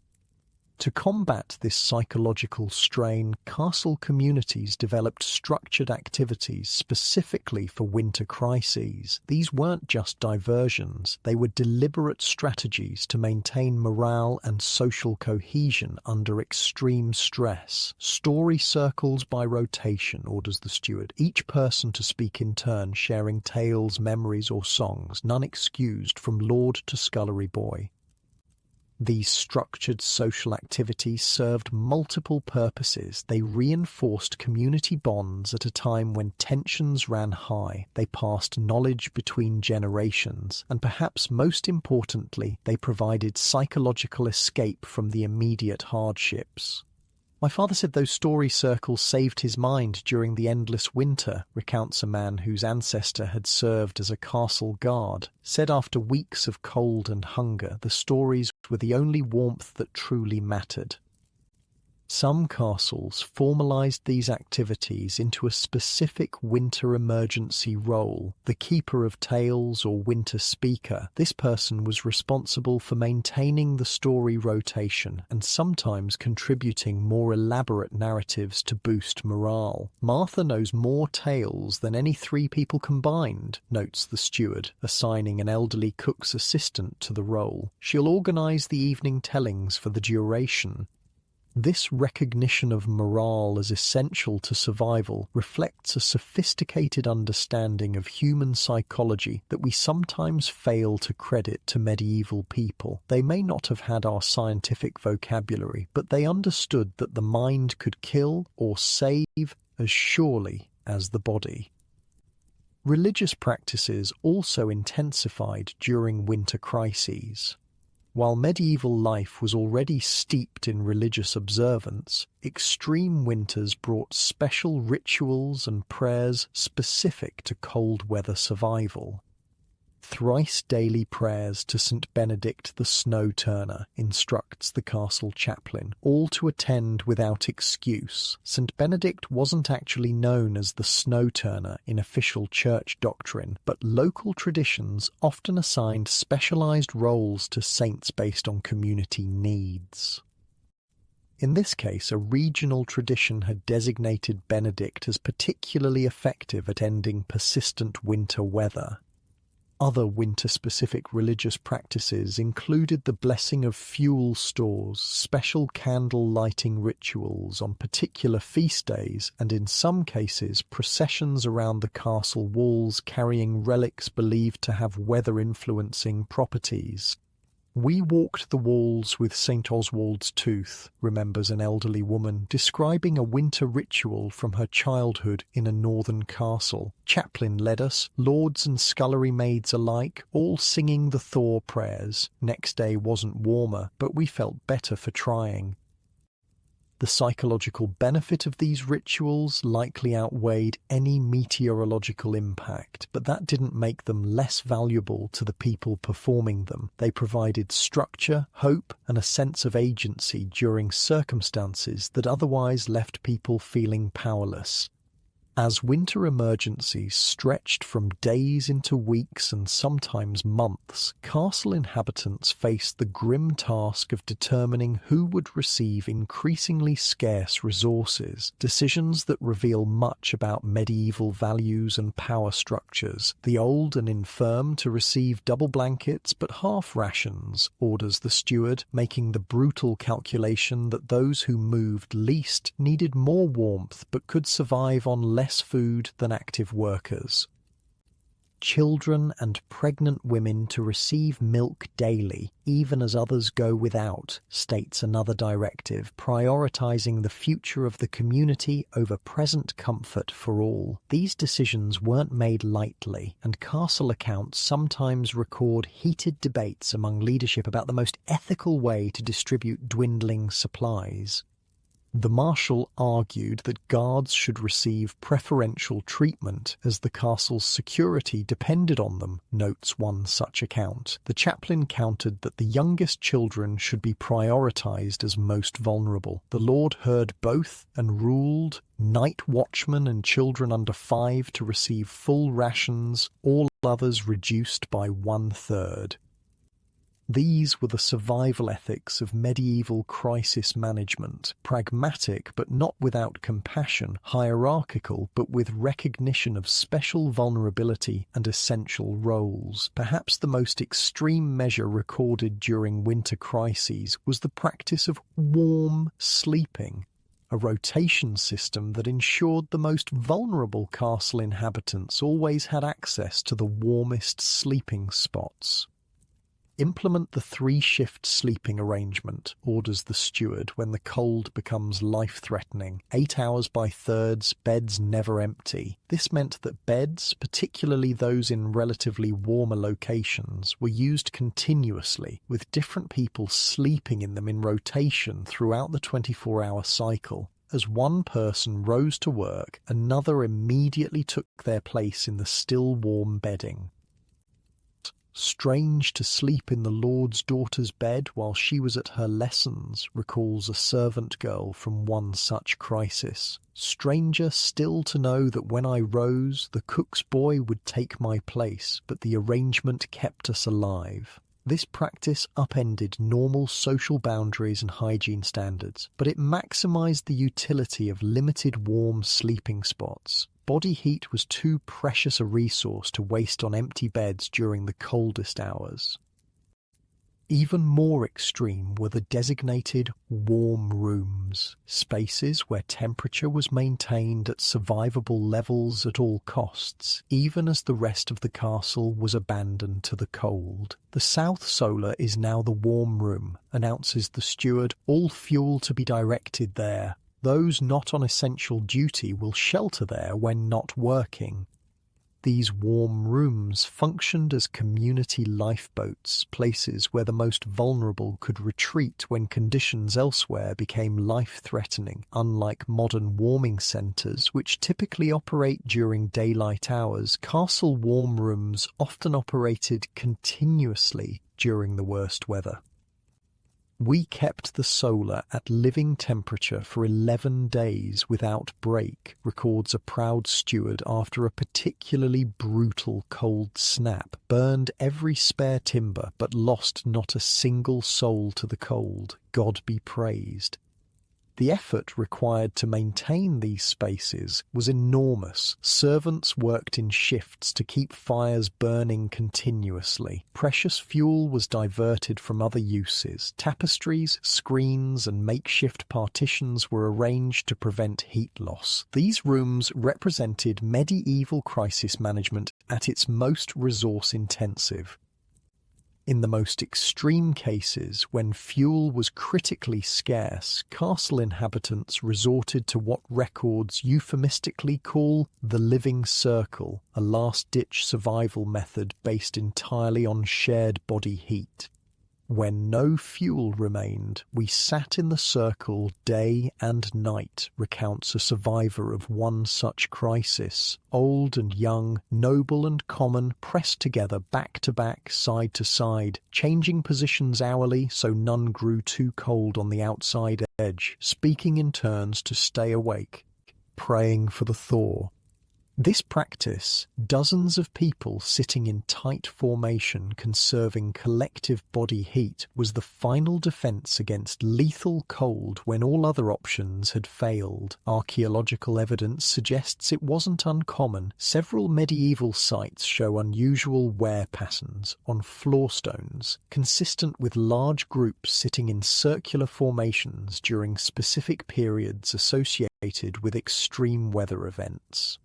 To combat this psychological strain, castle communities developed structured activities specifically for winter crises. These weren't just diversions, they were deliberate strategies to maintain morale and social cohesion under extreme stress. "Story circles by rotation," orders the steward, "each person to speak in turn, sharing tales, memories, or songs, none excused from lord to scullery boy." These structured social activities served multiple purposes. They reinforced community bonds at a time when tensions ran high. They passed knowledge between generations. And perhaps most importantly, they provided psychological escape from the immediate hardships. "My father said those story circles saved his mind during the endless winter," recounts a man whose ancestor had served as a castle guard. Said after weeks of cold and hunger, the stories were the only warmth that truly mattered. Some castles formalized these activities into a specific winter emergency role. The keeper of tales or winter speaker. This person was responsible for maintaining the story rotation and sometimes contributing more elaborate narratives to boost morale. Martha knows more tales than any 3 people combined, notes the steward, assigning an elderly cook's assistant to the role. She'll organize the evening tellings for the duration. This recognition of morale as essential to survival reflects a sophisticated understanding of human psychology that we sometimes fail to credit to medieval people. They may not have had our scientific vocabulary, but they understood that the mind could kill or save as surely as the body. Religious practices also intensified during winter crises. While medieval life was already steeped in religious observance, extreme winters brought special rituals and prayers specific to cold weather survival. Thrice daily prayers to St. Benedict the Snow Turner, instructs the castle chaplain, all to attend without excuse. St. Benedict wasn't actually known as the Snow Turner in official church doctrine, but local traditions often assigned specialized roles to saints based on community needs. In this case, a regional tradition had designated Benedict as particularly effective at ending persistent winter weather. Other winter-specific religious practices included the blessing of fuel stores, special candle-lighting rituals on particular feast days, and in some cases processions around the castle walls carrying relics believed to have weather-influencing properties. "We walked the walls with St. Oswald's tooth," remembers an elderly woman, describing a winter ritual from her childhood in a northern castle. Chaplain led us, lords and scullery maids alike, all singing the Thor prayers. Next day wasn't warmer, but we felt better for trying. The psychological benefit of these rituals likely outweighed any meteorological impact, but that didn't make them less valuable to the people performing them. They provided structure, hope, and a sense of agency during circumstances that otherwise left people feeling powerless. As winter emergencies stretched from days into weeks and sometimes months, castle inhabitants faced the grim task of determining who would receive increasingly scarce resources, decisions that reveal much about medieval values and power structures. The old and infirm to receive double blankets but half rations, orders the steward, making the brutal calculation that those who moved least needed more warmth but could survive on less food than active workers. Children and pregnant women to receive milk daily, even as others go without, states another directive, prioritizing the future of the community over present comfort for all. These decisions weren't made lightly, and castle accounts sometimes record heated debates among leadership about the most ethical way to distribute dwindling supplies. The marshal argued that guards should receive preferential treatment as the castle's security depended on them, notes one such account. The chaplain countered that the youngest children should be prioritized as most vulnerable. The Lord heard both and ruled night watchmen and children under 5 to receive full rations, all others reduced by 1/3. These were the survival ethics of medieval crisis management, pragmatic but not without compassion, hierarchical but with recognition of special vulnerability and essential roles. Perhaps the most extreme measure recorded during winter crises was the practice of warm sleeping, a rotation system that ensured the most vulnerable castle inhabitants always had access to the warmest sleeping spots. Implement the 3-shift sleeping arrangement, orders the steward when the cold becomes life-threatening. 8 hours by thirds, beds never empty. This meant that beds, particularly those in relatively warmer locations, were used continuously, with different people sleeping in them in rotation throughout the 24-hour cycle. As one person rose to work, another immediately took their place in the still warm bedding. Strange to sleep in the Lord's daughter's bed while she was at her lessons, recalls a servant girl from one such crisis. Stranger still to know that when I rose, the cook's boy would take my place, but the arrangement kept us alive. This practice upended normal social boundaries and hygiene standards, but it maximized the utility of limited warm sleeping spots. Body heat was too precious a resource to waste on empty beds during the coldest hours. Even more extreme were the designated warm rooms, spaces where temperature was maintained at survivable levels at all costs, even as the rest of the castle was abandoned to the cold. The south solar is now the warm room, announces the steward, all fuel to be directed there. Those not on essential duty will shelter there when not working. These warm rooms functioned as community lifeboats, places where the most vulnerable could retreat when conditions elsewhere became life-threatening. Unlike modern warming centres, which typically operate during daylight hours, castle warm rooms often operated continuously during the worst weather. We kept the solar at living temperature for 11 days without break, records a proud steward after a particularly brutal cold snap. Burned every spare timber, but lost not a single soul to the cold. God be praised. The effort required to maintain these spaces was enormous. Servants worked in shifts to keep fires burning continuously. Precious fuel was diverted from other uses. Tapestries, screens, and makeshift partitions were arranged to prevent heat loss. These rooms represented medieval crisis management at its most resource-intensive. In the most extreme cases, when fuel was critically scarce, castle inhabitants resorted to what records euphemistically call the living circle, a last-ditch survival method based entirely on shared body heat. When no fuel remained, we sat in the circle day and night, recounts a survivor of one such crisis. Old and young, noble and common, pressed together back to back, side to side, changing positions hourly so none grew too cold on the outside edge, speaking in turns to stay awake, praying for the thaw. This practice, dozens of people sitting in tight formation conserving collective body heat, was the final defense against lethal cold when all other options had failed. Archaeological evidence suggests it wasn't uncommon. Several medieval sites show unusual wear patterns on floor stones, consistent with large groups sitting in circular formations during specific periods associated with extreme weather events.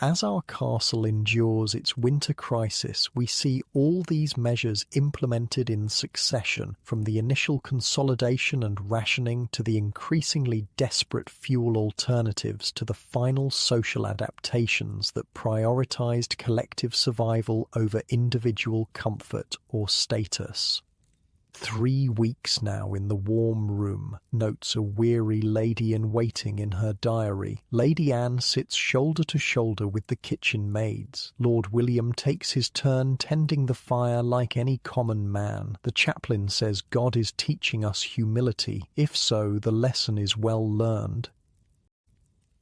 As our castle endures its winter crisis, we see all these measures implemented in succession, from the initial consolidation and rationing to the increasingly desperate fuel alternatives to the final social adaptations that prioritized collective survival over individual comfort or status. 3 weeks now in the warm room, notes a weary lady-in-waiting in her diary. Lady Anne sits shoulder to shoulder with the kitchen maids. Lord William takes his turn tending the fire like any common man. The chaplain says God is teaching us humility. If so, the lesson is well learned.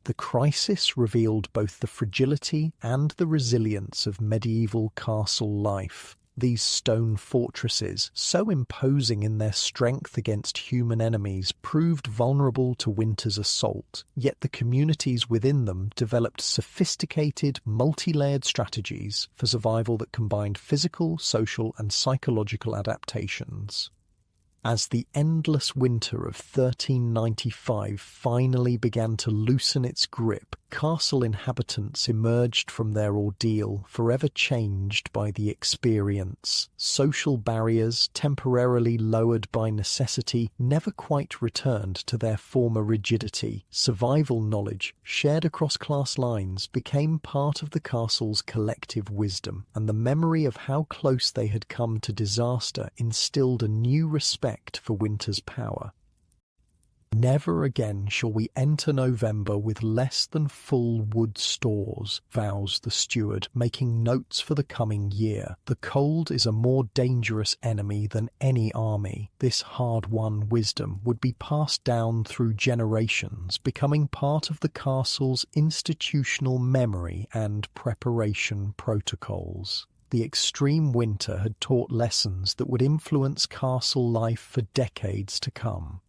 The crisis revealed both the fragility and the resilience of medieval castle life. These stone fortresses, so imposing in their strength against human enemies, proved vulnerable to winter's assault, yet the communities within them developed sophisticated, multi-layered strategies for survival that combined physical, social, and psychological adaptations. As the endless winter of 1395 finally began to loosen its grip, castle inhabitants emerged from their ordeal forever changed by the experience. Social barriers, temporarily lowered by necessity, never quite returned to their former rigidity. Survival knowledge, shared across class lines, became part of the castle's collective wisdom, and the memory of how close they had come to disaster instilled a new respect for winter's power. Never again shall we enter November with less than full wood stores, vows the steward, making notes for the coming year. The cold is a more dangerous enemy than any army. This hard-won wisdom would be passed down through generations, becoming part of the castle's institutional memory and preparation protocols. The extreme winter had taught lessons that would influence castle life for decades to come.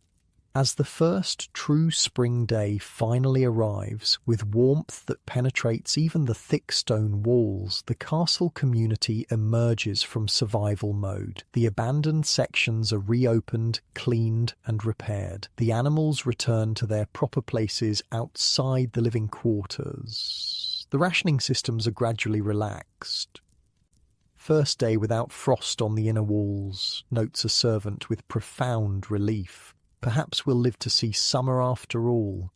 As the first true spring day finally arrives, with warmth that penetrates even the thick stone walls, the castle community emerges from survival mode. The abandoned sections are reopened, cleaned, and repaired. The animals return to their proper places outside the living quarters. The rationing systems are gradually relaxed. "First day without frost on the inner walls," notes a servant with profound relief. "Perhaps we'll live to see summer after all."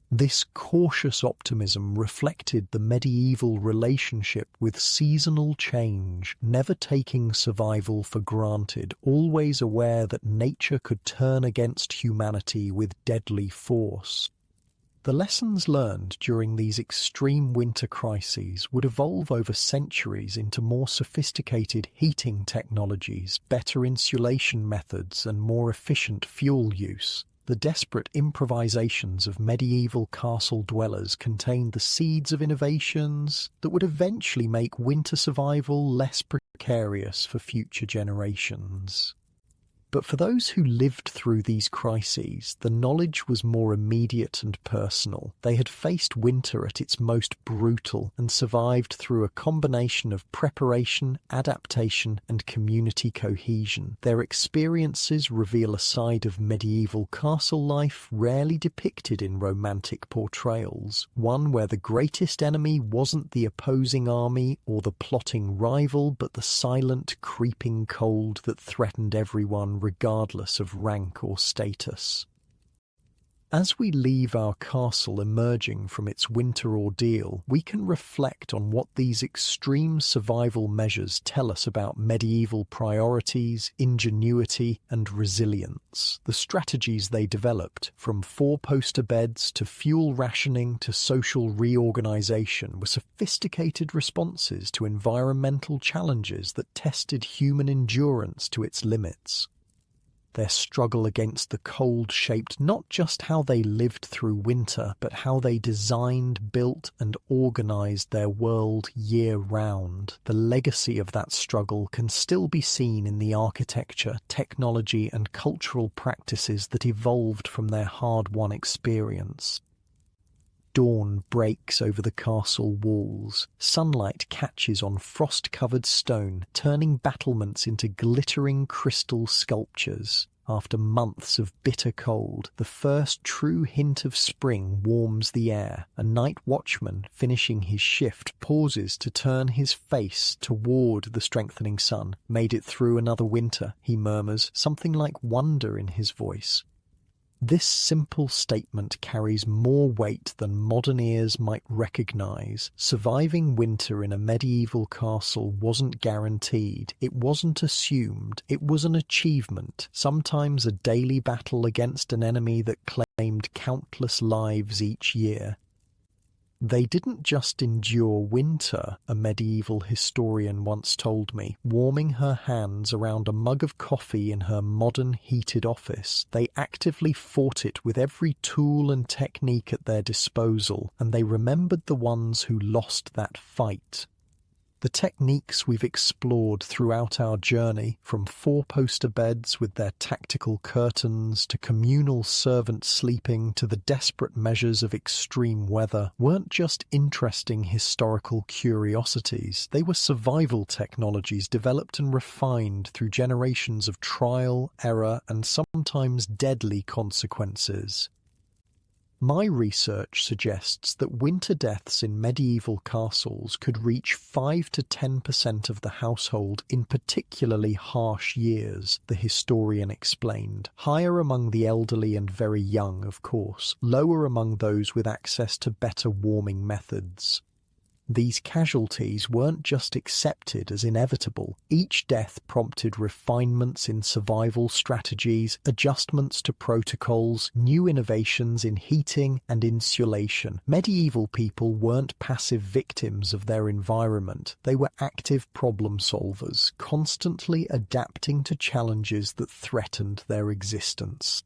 This cautious optimism reflected the medieval relationship with seasonal change, never taking survival for granted, always aware that nature could turn against humanity with deadly force. The lessons learned during these extreme winter crises would evolve over centuries into more sophisticated heating technologies, better insulation methods, and more efficient fuel use. The desperate improvisations of medieval castle dwellers contained the seeds of innovations that would eventually make winter survival less precarious for future generations. But for those who lived through these crises, the knowledge was more immediate and personal. They had faced winter at its most brutal and survived through a combination of preparation, adaptation, and community cohesion. Their experiences reveal a side of medieval castle life rarely depicted in romantic portrayals, one where the greatest enemy wasn't the opposing army or the plotting rival, but the silent, creeping cold that threatened everyone regardless of rank or status. As we leave our castle emerging from its winter ordeal, we can reflect on what these extreme survival measures tell us about medieval priorities, ingenuity, and resilience. The strategies they developed, from four-poster beds to fuel rationing to social reorganization, were sophisticated responses to environmental challenges that tested human endurance to its limits. Their struggle against the cold shaped not just how they lived through winter, but how they designed, built, and organized their world year-round. The legacy of that struggle can still be seen in the architecture, technology, and cultural practices that evolved from their hard-won experience. Dawn breaks over the castle walls. Sunlight catches on frost-covered stone, turning battlements into glittering crystal sculptures. After months of bitter cold, the first true hint of spring warms the air. A night watchman, finishing his shift, pauses to turn his face toward the strengthening sun. "Made it through another winter," he murmurs, something like wonder in his voice. This simple statement carries more weight than modern ears might recognize. Surviving winter in a medieval castle wasn't guaranteed. It wasn't assumed. It was an achievement, sometimes a daily battle against an enemy that claimed countless lives each year. They didn't just endure winter, a medieval historian once told me, warming her hands around a mug of coffee in her modern heated office. They actively fought it with every tool and technique at their disposal, and they remembered the ones who lost that fight. The techniques we've explored throughout our journey, from four-poster beds with their tactical curtains to communal servant sleeping to the desperate measures of extreme weather, weren't just interesting historical curiosities. They were survival technologies developed and refined through generations of trial, error, and sometimes deadly consequences. My research suggests that winter deaths in medieval castles could reach 5 to 10% of the household in particularly harsh years, the historian explained. Higher among the elderly and very young, of course, lower among those with access to better warming methods. These casualties weren't just accepted as inevitable. Each death prompted refinements in survival strategies, adjustments to protocols, new innovations in heating and insulation. Medieval people weren't passive victims of their environment. They were active problem solvers, constantly adapting to challenges that threatened their existence.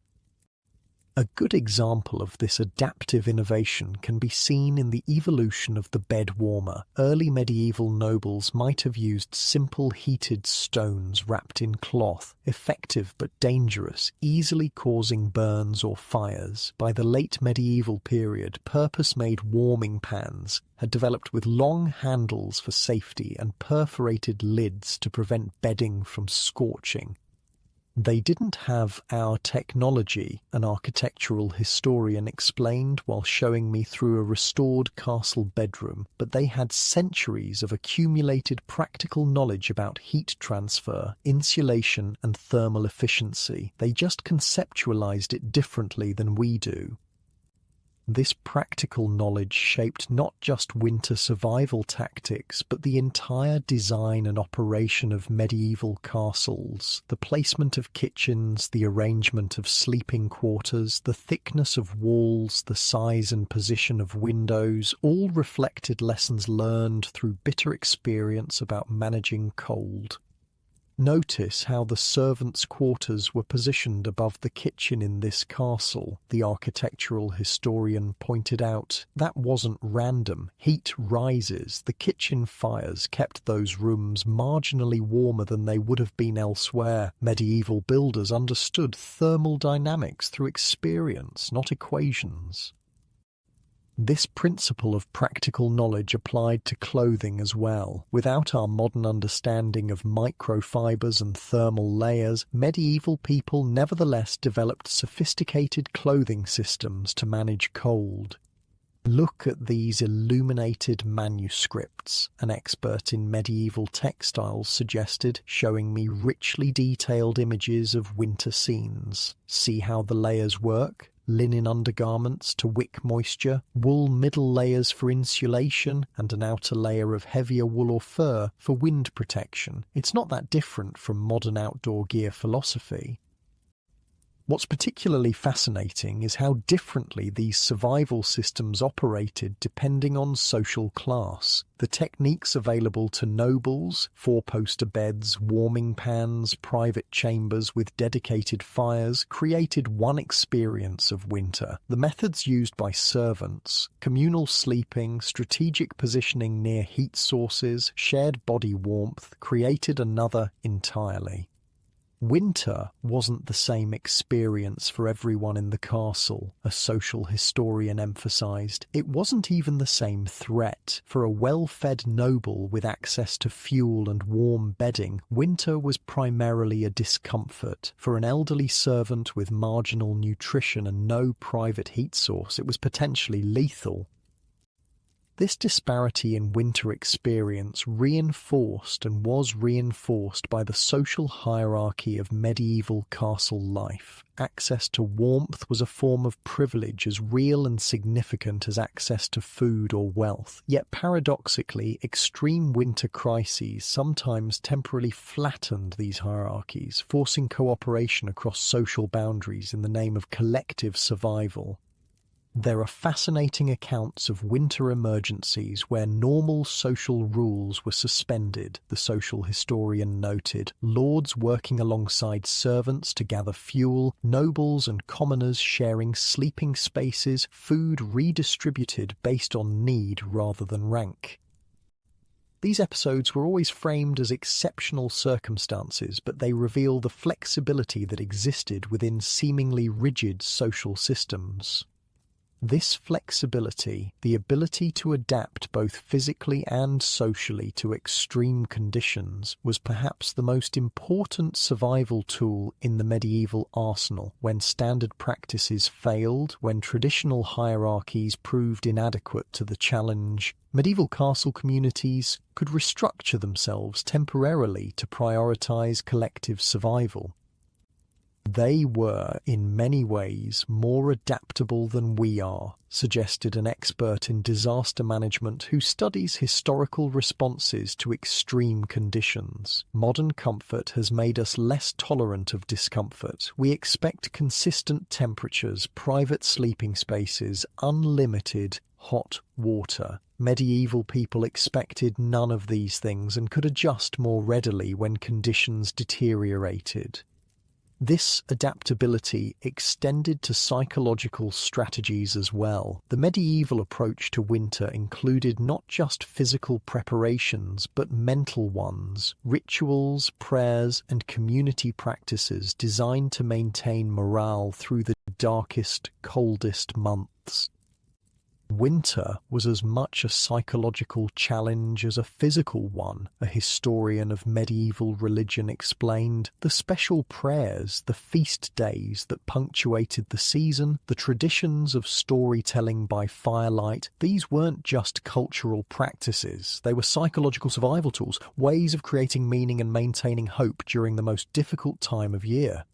A good example of this adaptive innovation can be seen in the evolution of the bed warmer. Early medieval nobles might have used simple heated stones wrapped in cloth, effective but dangerous, easily causing burns or fires. By the late medieval period, purpose-made warming pans had developed with long handles for safety and perforated lids to prevent bedding from scorching. They didn't have our technology, an architectural historian explained while showing me through a restored castle bedroom, but they had centuries of accumulated practical knowledge about heat transfer, insulation, and thermal efficiency. They just conceptualized it differently than we do. This practical knowledge shaped not just winter survival tactics, but the entire design and operation of medieval castles. The placement of kitchens, the arrangement of sleeping quarters, the thickness of walls, the size and position of windows, all reflected lessons learned through bitter experience about managing cold. Notice how the servants' quarters were positioned above the kitchen in this castle, the architectural historian pointed out. That wasn't random. Heat rises. The kitchen fires kept those rooms marginally warmer than they would have been elsewhere. Medieval builders understood thermal dynamics through experience, not equations. This principle of practical knowledge applied to clothing as well. Without our modern understanding of microfibers and thermal layers, medieval people nevertheless developed sophisticated clothing systems to manage cold. Look at these illuminated manuscripts, an expert in medieval textiles suggested, showing me richly detailed images of winter scenes. See how the layers work? Linen undergarments to wick moisture, wool middle layers for insulation, and an outer layer of heavier wool or fur for wind protection. It's not that different from modern outdoor gear philosophy. What's particularly fascinating is how differently these survival systems operated depending on social class. The techniques available to nobles, four-poster beds, warming pans, private chambers with dedicated fires, created one experience of winter. The methods used by servants, communal sleeping, strategic positioning near heat sources, shared body warmth, created another entirely. Winter wasn't the same experience for everyone in the castle, a social historian emphasized. It wasn't even the same threat. For a well-fed noble with access to fuel and warm bedding, winter was primarily a discomfort. For an elderly servant with marginal nutrition and no private heat source, it was potentially lethal. This disparity in winter experience reinforced and was reinforced by the social hierarchy of medieval castle life. Access to warmth was a form of privilege as real and significant as access to food or wealth. Yet paradoxically, extreme winter crises sometimes temporarily flattened these hierarchies, forcing cooperation across social boundaries in the name of collective survival. There are fascinating accounts of winter emergencies where normal social rules were suspended, the social historian noted. Lords working alongside servants to gather fuel, nobles and commoners sharing sleeping spaces, food redistributed based on need rather than rank. These episodes were always framed as exceptional circumstances, but they reveal the flexibility that existed within seemingly rigid social systems. This flexibility, the ability to adapt both physically and socially to extreme conditions, was perhaps the most important survival tool in the medieval arsenal. When standard practices failed, when traditional hierarchies proved inadequate to the challenge, medieval castle communities could restructure themselves temporarily to prioritize collective survival. They were, in many ways, more adaptable than we are, suggested an expert in disaster management who studies historical responses to extreme conditions. Modern comfort has made us less tolerant of discomfort. We expect consistent temperatures, private sleeping spaces, unlimited hot water. Medieval people expected none of these things and could adjust more readily when conditions deteriorated. This adaptability extended to psychological strategies as well. The medieval approach to winter included not just physical preparations, but mental ones, rituals, prayers, and community practices designed to maintain morale through the darkest, coldest months. Winter was as much a psychological challenge as a physical one, a historian of medieval religion explained. The special prayers, the feast days that punctuated the season, the traditions of storytelling by firelight, these weren't just cultural practices. They were psychological survival tools, ways of creating meaning and maintaining hope during the most difficult time of year.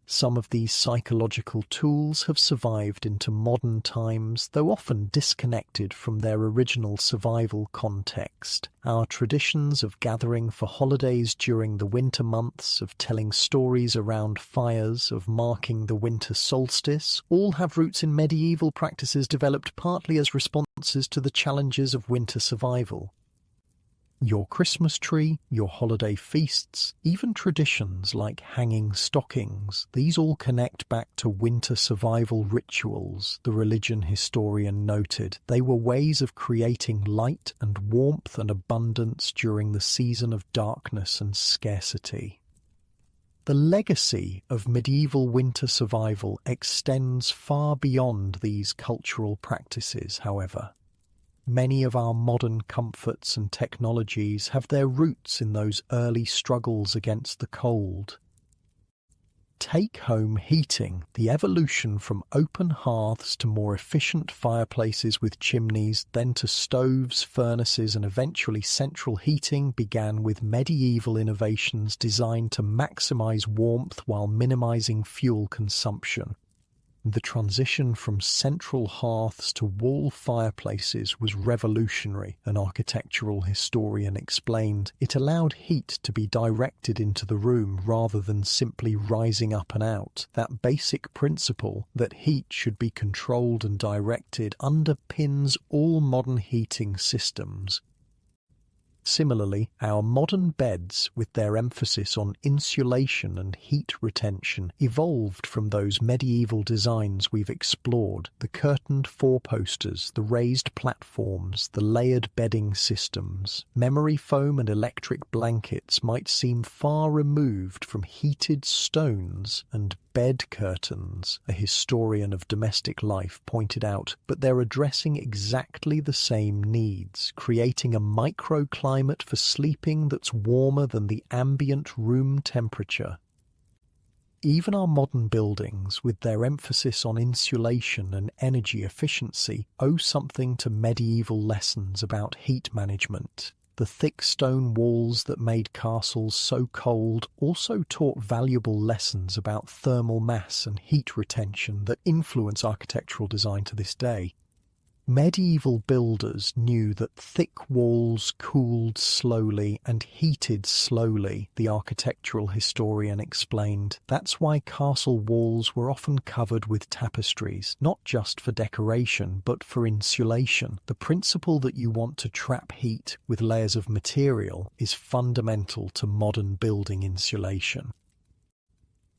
Some of these psychological tools have survived into modern times, though often disconnected from their original survival context. Our traditions of gathering for holidays during the winter months, of telling stories around fires, of marking the winter solstice, all have roots in medieval practices developed partly as responses to the challenges of winter survival. Your Christmas tree, your holiday feasts, even traditions like hanging stockings, these all connect back to winter survival rituals, the religion historian noted. They were ways of creating light and warmth and abundance during the season of darkness and scarcity. The legacy of medieval winter survival extends far beyond these cultural practices, however. Many of our modern comforts and technologies have their roots in those early struggles against the cold. Take home heating, the evolution from open hearths to more efficient fireplaces with chimneys, then to stoves, furnaces, and eventually central heating, began with medieval innovations designed to maximize warmth while minimizing fuel consumption. The transition from central hearths to wall fireplaces was revolutionary, an architectural historian explained. It allowed heat to be directed into the room rather than simply rising up and out. That basic principle that heat should be controlled and directed underpins all modern heating systems. Similarly, our modern beds, with their emphasis on insulation and heat retention, evolved from those medieval designs we've explored: the curtained four-posters, the raised platforms, the layered bedding systems. Memory foam and electric blankets might seem far removed from heated stones and bed curtains, a historian of domestic life pointed out, but they're addressing exactly the same needs, creating a microclimate for sleeping that's warmer than the ambient room temperature. Even our modern buildings, with their emphasis on insulation and energy efficiency, owe something to medieval lessons about heat management. The thick stone walls that made castles so cold also taught valuable lessons about thermal mass and heat retention that influence architectural design to this day. Medieval builders knew that thick walls cooled slowly and heated slowly, the architectural historian explained. That's why castle walls were often covered with tapestries, not just for decoration, but for insulation. The principle that you want to trap heat with layers of material is fundamental to modern building insulation.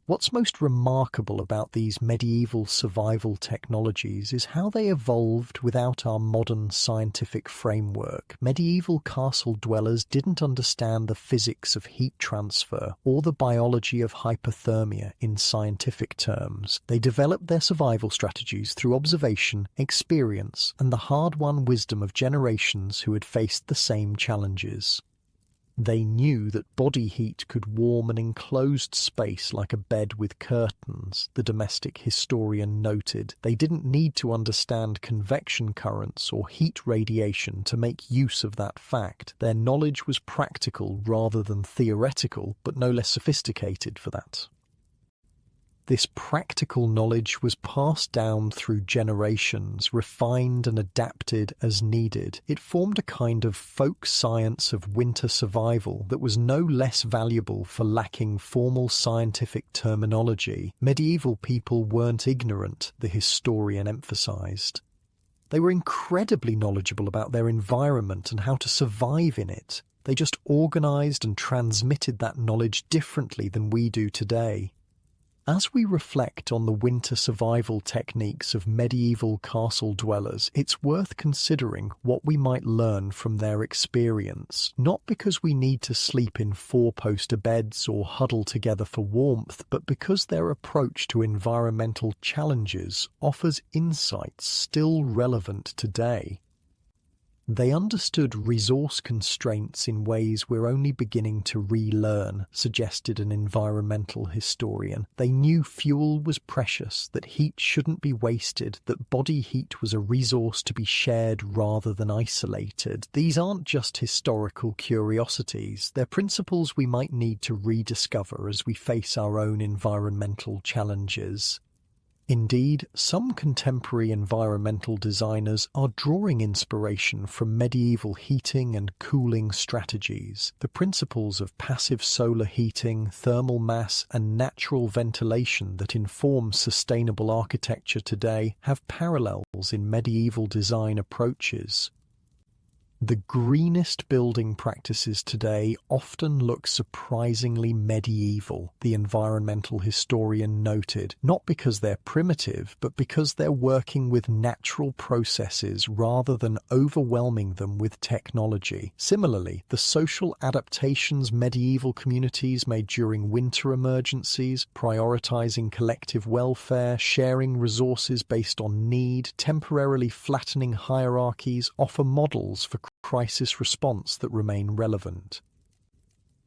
What's most remarkable about these medieval survival technologies is how they evolved without our modern scientific framework. Medieval castle dwellers didn't understand the physics of heat transfer or the biology of hypothermia in scientific terms. They developed their survival strategies through observation, experience, and the hard-won wisdom of generations who had faced the same challenges. They knew that body heat could warm an enclosed space like a bed with curtains, the domestic historian noted. They didn't need to understand convection currents or heat radiation to make use of that fact. Their knowledge was practical rather than theoretical, but no less sophisticated for that. This practical knowledge was passed down through generations, refined and adapted as needed. It formed a kind of folk science of winter survival that was no less valuable for lacking formal scientific terminology. Medieval people weren't ignorant, the historian emphasized. They were incredibly knowledgeable about their environment and how to survive in it. They just organized and transmitted that knowledge differently than we do today. As we reflect on the winter survival techniques of medieval castle dwellers, it's worth considering what we might learn from their experience, not because we need to sleep in four-poster beds or huddle together for warmth, but because their approach to environmental challenges offers insights still relevant today. They understood resource constraints in ways we're only beginning to relearn, suggested an environmental historian. They knew fuel was precious, that heat shouldn't be wasted, that body heat was a resource to be shared rather than isolated. These aren't just historical curiosities, they're principles we might need to rediscover as we face our own environmental challenges. Indeed, some contemporary environmental designers are drawing inspiration from medieval heating and cooling strategies. The principles of passive solar heating, thermal mass, and natural ventilation that inform sustainable architecture today have parallels in medieval design approaches. The greenest building practices today often look surprisingly medieval, the environmental historian noted, not because they're primitive, but because they're working with natural processes rather than overwhelming them with technology. Similarly, the social adaptations medieval communities made during winter emergencies, prioritizing collective welfare, sharing resources based on need, temporarily flattening hierarchies, offer models for crisis response that remain relevant.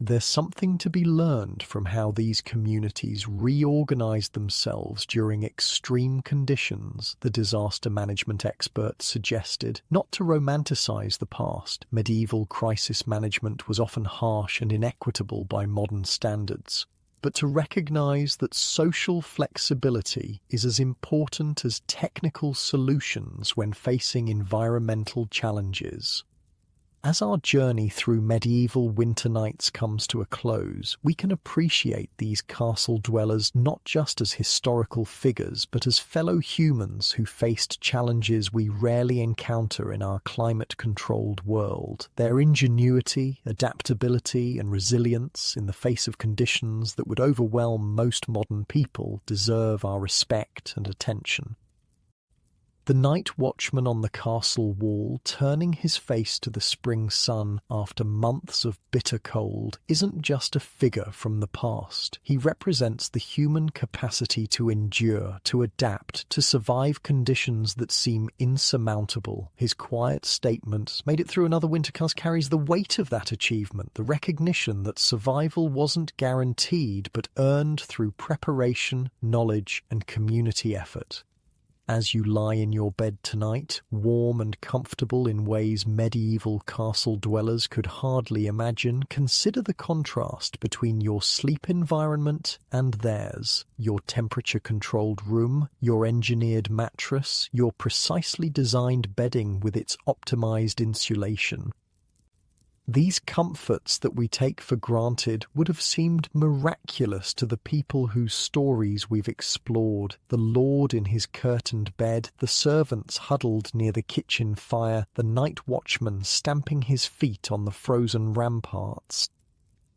There's something to be learned from how these communities reorganized themselves during extreme conditions, the disaster management experts suggested. Not to romanticize the past, medieval crisis management was often harsh and inequitable by modern standards, but to recognize that social flexibility is as important as technical solutions when facing environmental challenges. As our journey through medieval winter nights comes to a close, we can appreciate these castle dwellers not just as historical figures, but as fellow humans who faced challenges we rarely encounter in our climate-controlled world. Their ingenuity, adaptability, and resilience in the face of conditions that would overwhelm most modern people deserve our respect and attention. The night watchman on the castle wall, turning his face to the spring sun after months of bitter cold, isn't just a figure from the past. He represents the human capacity to endure, to adapt, to survive conditions that seem insurmountable. His quiet statement, "Made it through another winter," carries the weight of that achievement, the recognition that survival wasn't guaranteed but earned through preparation, knowledge, and community effort. As you lie in your bed tonight, warm and comfortable in ways medieval castle dwellers could hardly imagine, consider the contrast between your sleep environment and theirs. Your temperature-controlled room, your engineered mattress, your precisely designed bedding with its optimized insulation. These comforts that we take for granted would have seemed miraculous to the people whose stories we've explored. The lord in his curtained bed, the servants huddled near the kitchen fire, the night watchman stamping his feet on the frozen ramparts.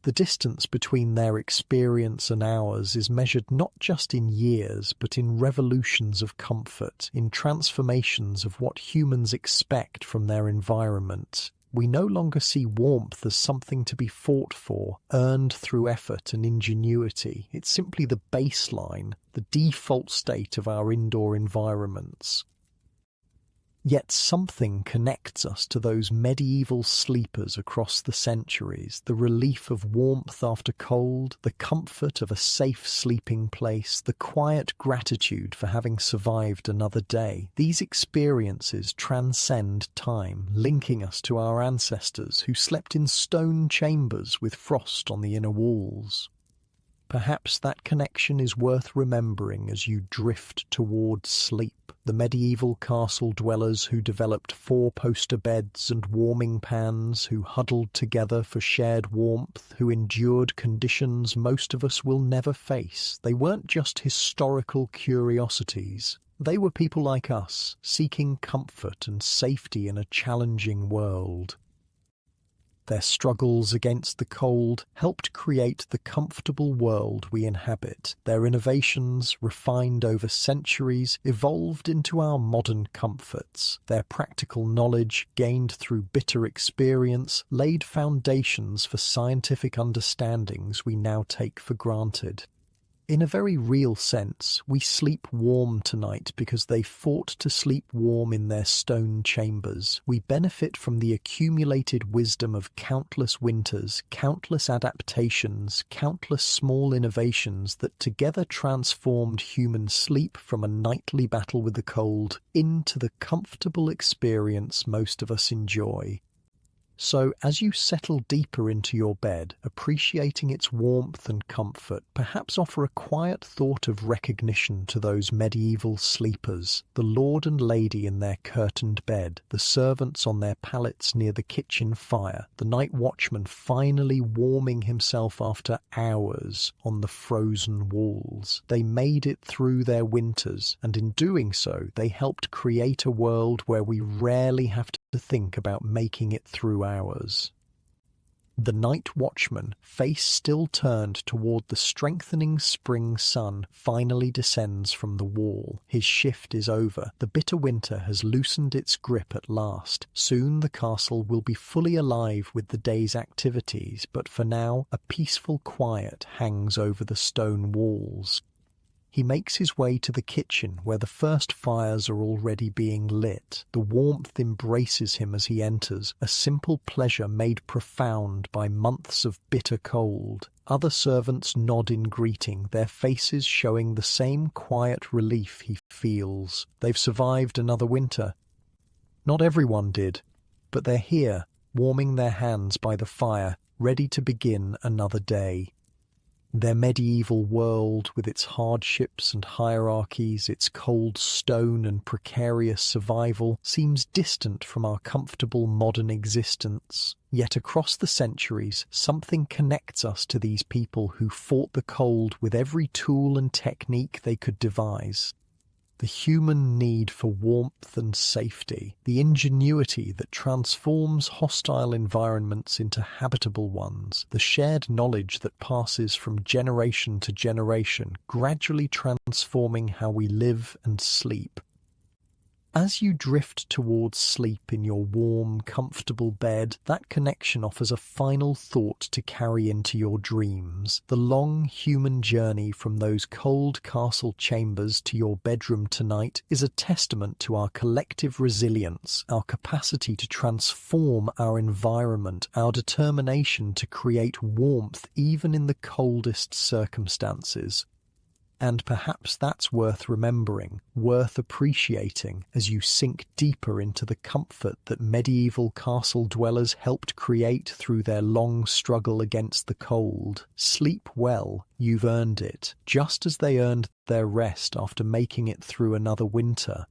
The distance between their experience and ours is measured not just in years, but in revolutions of comfort, in transformations of what humans expect from their environment. We no longer see warmth as something to be fought for, earned through effort and ingenuity. It's simply the baseline, the default state of our indoor environments. Yet something connects us to those medieval sleepers across the centuries, the relief of warmth after cold, the comfort of a safe sleeping place, the quiet gratitude for having survived another day. These experiences transcend time, linking us to our ancestors who slept in stone chambers with frost on the inner walls. Perhaps that connection is worth remembering as you drift towards sleep. The medieval castle dwellers who developed four-poster beds and warming pans, who huddled together for shared warmth, who endured conditions most of us will never face. They weren't just historical curiosities. They were people like us, seeking comfort and safety in a challenging world. Their struggles against the cold helped create the comfortable world we inhabit. Their innovations, refined over centuries, evolved into our modern comforts. Their practical knowledge, gained through bitter experience, laid foundations for scientific understandings we now take for granted. In a very real sense, we sleep warm tonight because they fought to sleep warm in their stone chambers. We benefit from the accumulated wisdom of countless winters, countless adaptations, countless small innovations that together transformed human sleep from a nightly battle with the cold into the comfortable experience most of us enjoy. So, as you settle deeper into your bed, appreciating its warmth and comfort, perhaps offer a quiet thought of recognition to those medieval sleepers, the lord and lady in their curtained bed, the servants on their pallets near the kitchen fire, the night watchman finally warming himself after hours on the frozen walls. They made it through their winters, and in doing so, they helped create a world where we rarely have to think about making it through ours. The night watchman, face still turned toward the strengthening spring sun, finally descends from the wall. His shift is over. The bitter winter has loosened its grip at last. Soon the castle will be fully alive with the day's activities, but for now a peaceful quiet hangs over the stone walls. He makes his way to the kitchen where the first fires are already being lit. The warmth embraces him as he enters, a simple pleasure made profound by months of bitter cold. Other servants nod in greeting, their faces showing the same quiet relief he feels. They've survived another winter. Not everyone did, but they're here, warming their hands by the fire, ready to begin another day. Their medieval world, with its hardships and hierarchies, its cold stone and precarious survival, seems distant from our comfortable modern existence. Yet across the centuries, something connects us to these people who fought the cold with every tool and technique they could devise. The human need for warmth and safety, the ingenuity that transforms hostile environments into habitable ones, the shared knowledge that passes from generation to generation, gradually transforming how we live and sleep. As you drift towards sleep in your warm, comfortable bed, that connection offers a final thought to carry into your dreams. The long human journey from those cold castle chambers to your bedroom tonight is a testament to our collective resilience, our capacity to transform our environment, our determination to create warmth even in the coldest circumstances. And perhaps that's worth remembering, worth appreciating, as you sink deeper into the comfort that medieval castle dwellers helped create through their long struggle against the cold. Sleep well, you've earned it, just as they earned their rest after making it through another winter.